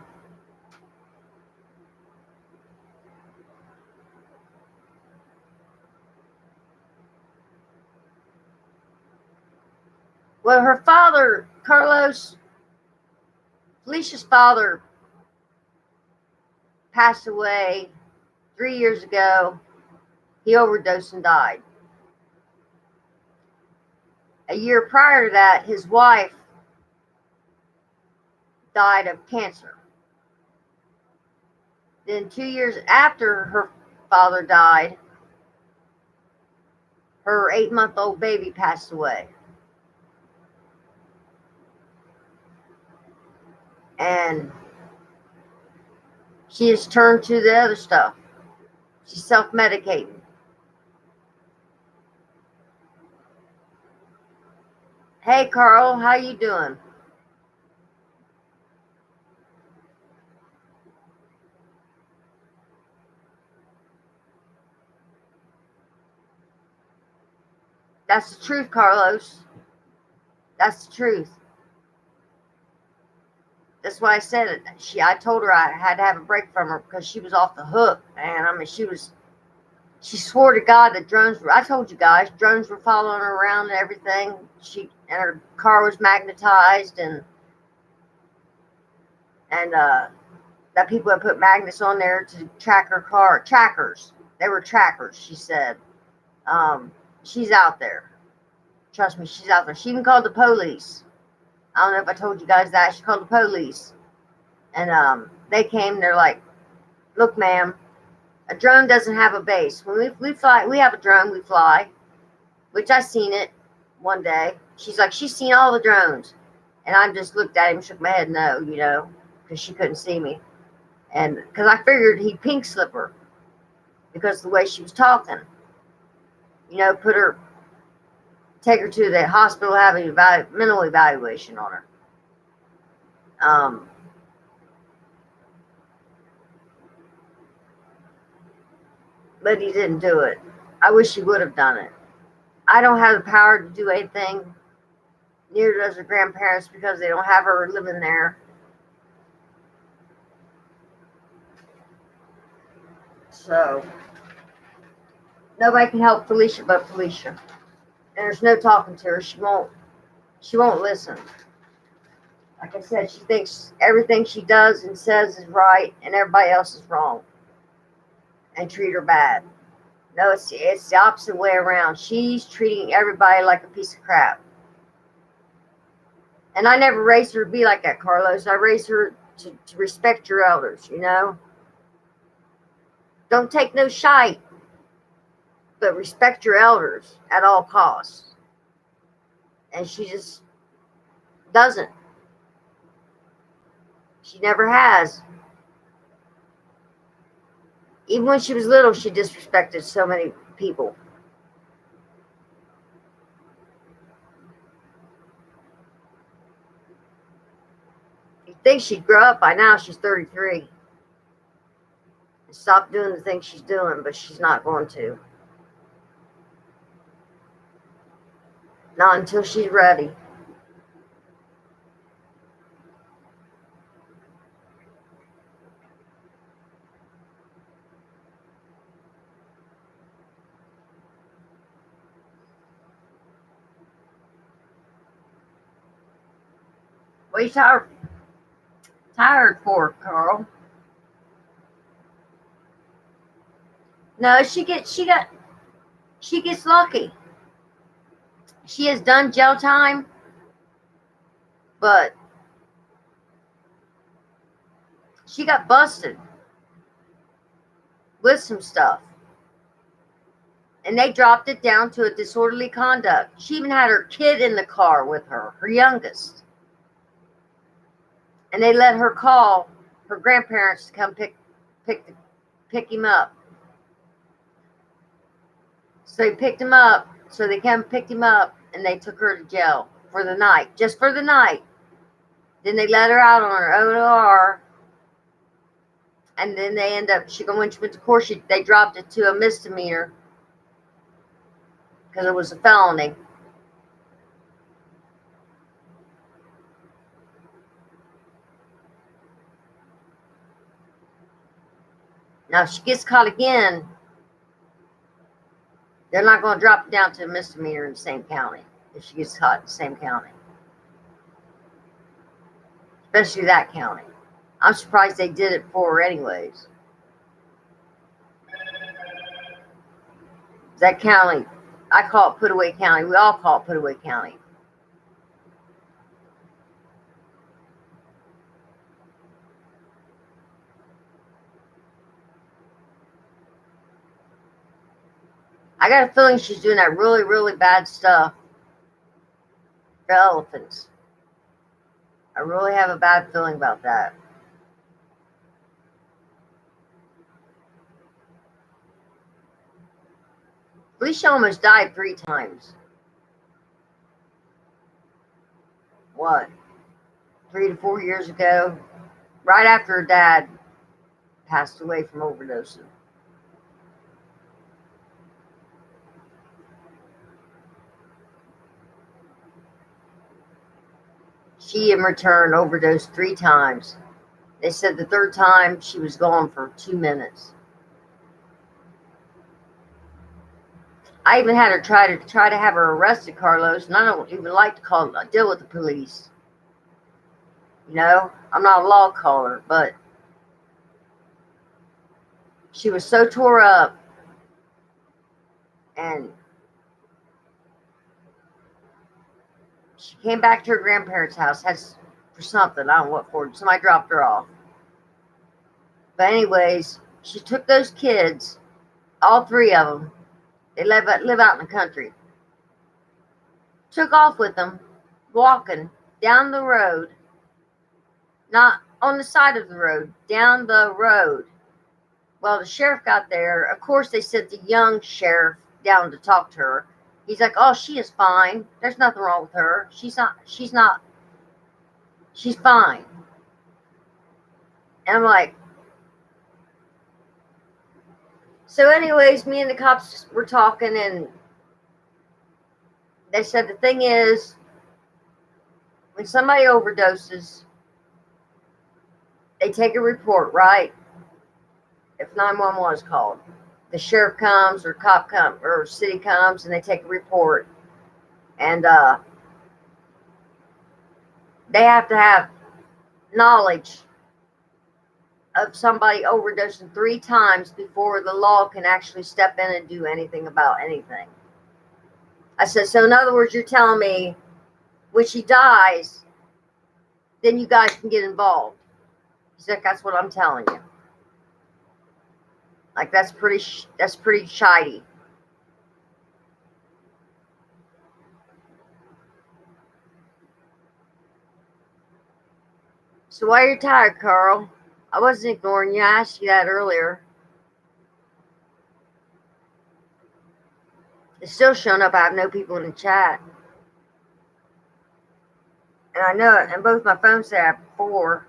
Well, her father, Carlos, Felicia's father, passed away 3 years ago. He overdosed and died. A year prior to that, his wife died of cancer. Then 2 years after her father died, her 8-month-old baby passed away. And she has turned to the other stuff. She's self-medicating. Hey, Carl, how you doing? That's the truth, Carlos. That's the truth. That's why I said it. I told her I had to have a break from her because she was off the hook, man. I mean, she swore to God that drones were, I told you guys, drones were following her around and everything. And her car was magnetized and that people had put magnets on there to track her car. Trackers. They were trackers, she said. She's out there. Trust me, she's out there. She even called the police. I don't know if I told you guys that. She called the police. And they came, they're like, look, ma'am, a drone doesn't have a base. When we fly, we have a drone, we fly, which I seen it one day. She's like, she's seen all the drones. And I just looked at him, shook my head no, because she couldn't see me. And because I figured he'd pink slip her because of the way she was talking. Take her to the hospital, have a mental evaluation on her. But he didn't do it. I wish he would have done it. I don't have the power to do anything. Neither does her grandparents because they don't have her living there. So nobody can help Felicia but Felicia. And there's no talking to her. She won't listen. Like I said, she thinks everything she does and says is right and everybody else is wrong. And treat her bad. No, it's the opposite way around. She's treating everybody like a piece of crap. And I never raised her to be like that, Carlos. I raised her to respect your elders, Don't take no shite, but respect your elders at all costs. And she just doesn't. She never has. Even when she was little, she disrespected so many people. You'd think she'd grow up by now. She's 33. And stop doing the things she's doing, but she's not going to. Not until she's ready. What are you tired for, Carl? No, she gets lucky. She has done jail time, but she got busted with some stuff. And they dropped it down to a disorderly conduct. She even had her kid in the car with her, her youngest. And they let her call her grandparents to come pick him up. So they picked him up. So they came and picked him up, and they took her to jail for the night, just for the night. Then they let her out on her OR, and then they end up. When she went to court, they dropped it to a misdemeanor because it was a felony. Now, if she gets caught again, they're not going to drop it down to a misdemeanor in the same county if she gets caught in the same county, especially that county. I'm surprised they did it for her anyways. That county, I call it Put-Away County. We all call it Put-Away County. I got a feeling she's doing that really, really bad stuff for elephants. I really have a bad feeling about that. Felicia almost died 3 times. What? 3 to 4 years ago, right after her dad passed away from overdosing. She, in return, overdosed 3 times. They said the 3rd time she was gone for 2 minutes. I even had her try to have her arrested, Carlos, and I don't even like to deal with the police. You know, I'm not a law caller, but she was so tore up, and she came back to her grandparents' house, for something, I don't know what for. Somebody dropped her off. But anyways, she took those kids, all 3 of them. They live out in the country. Took off with them, walking down the road, not on the side of the road, down the road. Well, the sheriff got there. Of course, they sent the young sheriff down to talk to her. He's like, "Oh, she is fine. There's nothing wrong with her. She's fine." And I'm like, so anyways, me and the cops were talking, and they said the thing is, when somebody overdoses, they take a report, right? If 911 is called, the sheriff comes, or cop comes, or city comes, and they take a report, and they have to have knowledge of somebody overdosing 3 times before the law can actually step in and do anything about anything. I said, so in other words, you're telling me when she dies, then you guys can get involved. He's like, that's what I'm telling you. Like, that's pretty shitey. So why are you tired, Carl? I wasn't ignoring you. I asked you that earlier. It's still showing up. I have no people in the chat. And I know it. And both my phones say I have 4.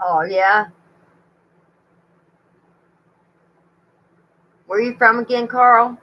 Oh, yeah. Where you from again, Carl?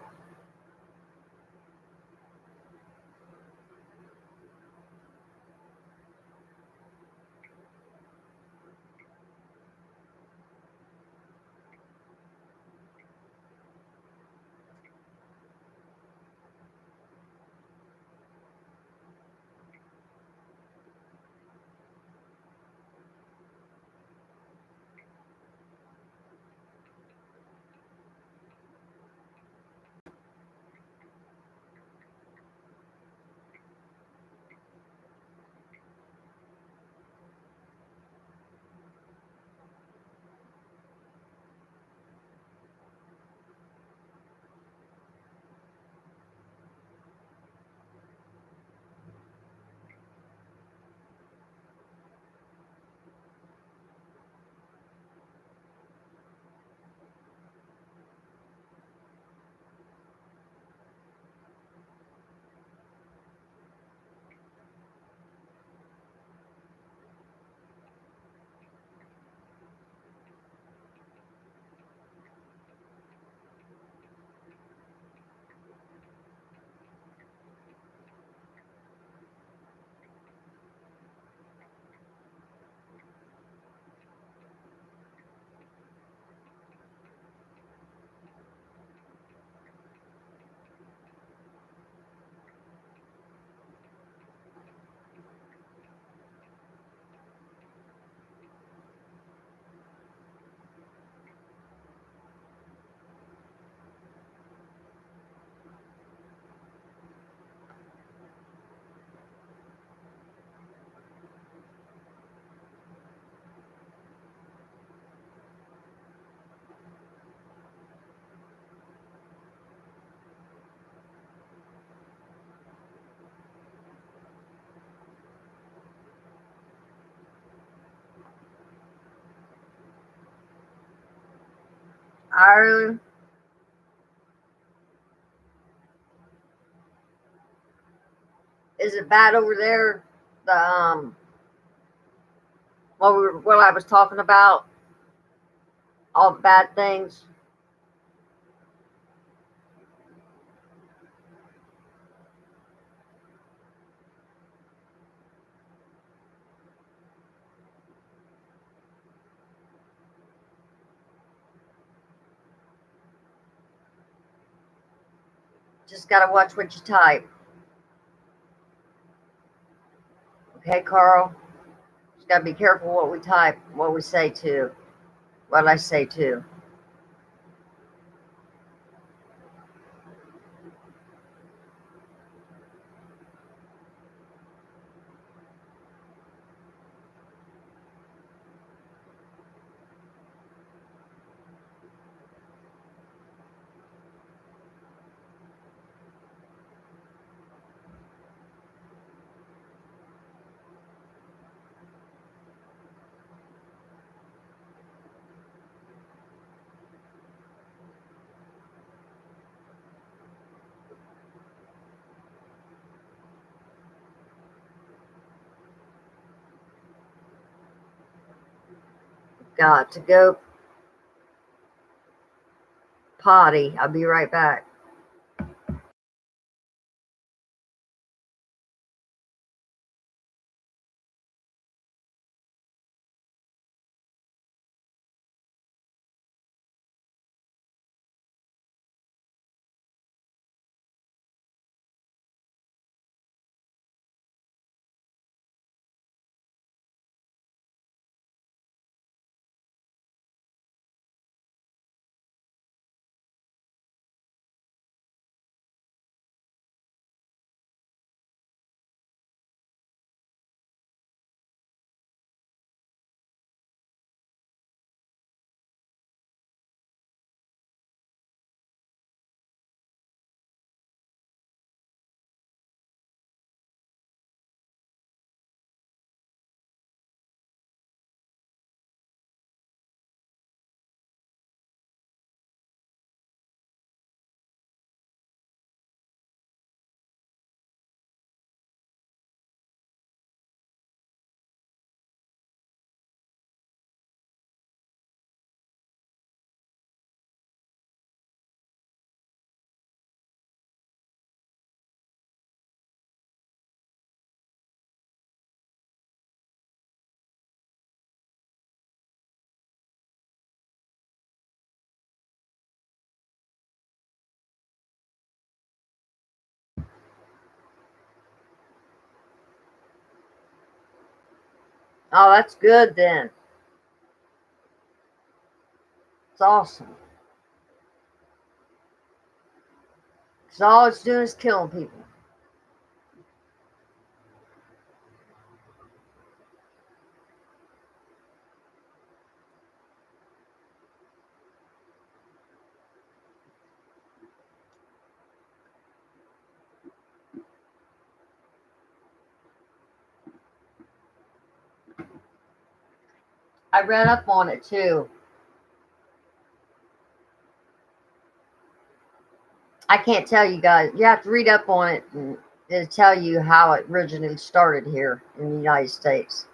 Ireland. Is it bad over there? The what I was talking about, all the bad things. Just gotta watch what you type. Okay, Carl. Just gotta be careful what we type, what we say to, what I say to. Got to go potty. I'll be right back. Oh, that's good then. It's awesome. Because all it's doing is killing people. I read up on it too. I can't tell you guys. You have to read up on it and it'll tell you how it originally started here in the United States.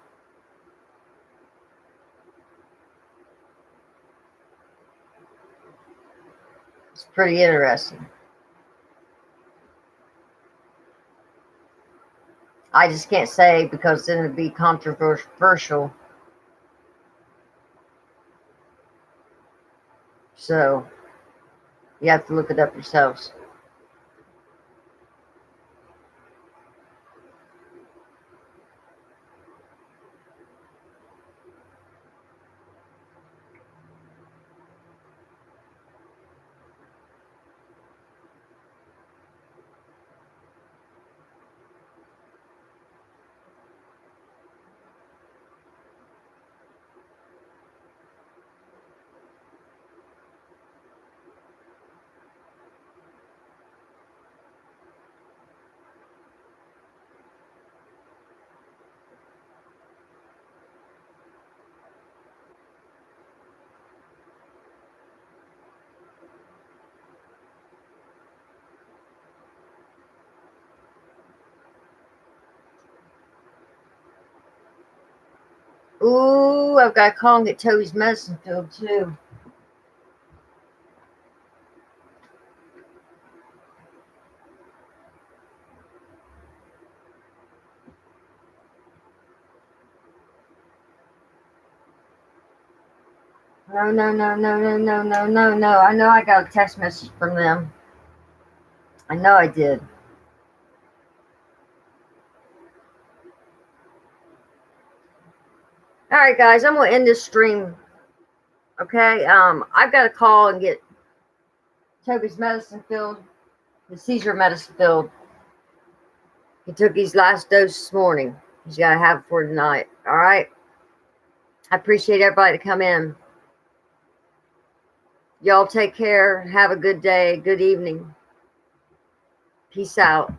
It's pretty interesting. I just can't say because then it'd be controversial. So you have to look it up yourselves. Ooh, I've got to call and get Toby's medicine filled too. No, no, no, no, no, no, no, no, no. I know I got a text message from them. I know I did. All right, guys, I'm gonna end this stream. Okay. I've got to call and get Toby's medicine filled, the seizure medicine filled. He took his last dose this morning. He's got to have it for tonight. All right. I appreciate everybody to come in. Y'all take care. Have a good day. Good evening. Peace out.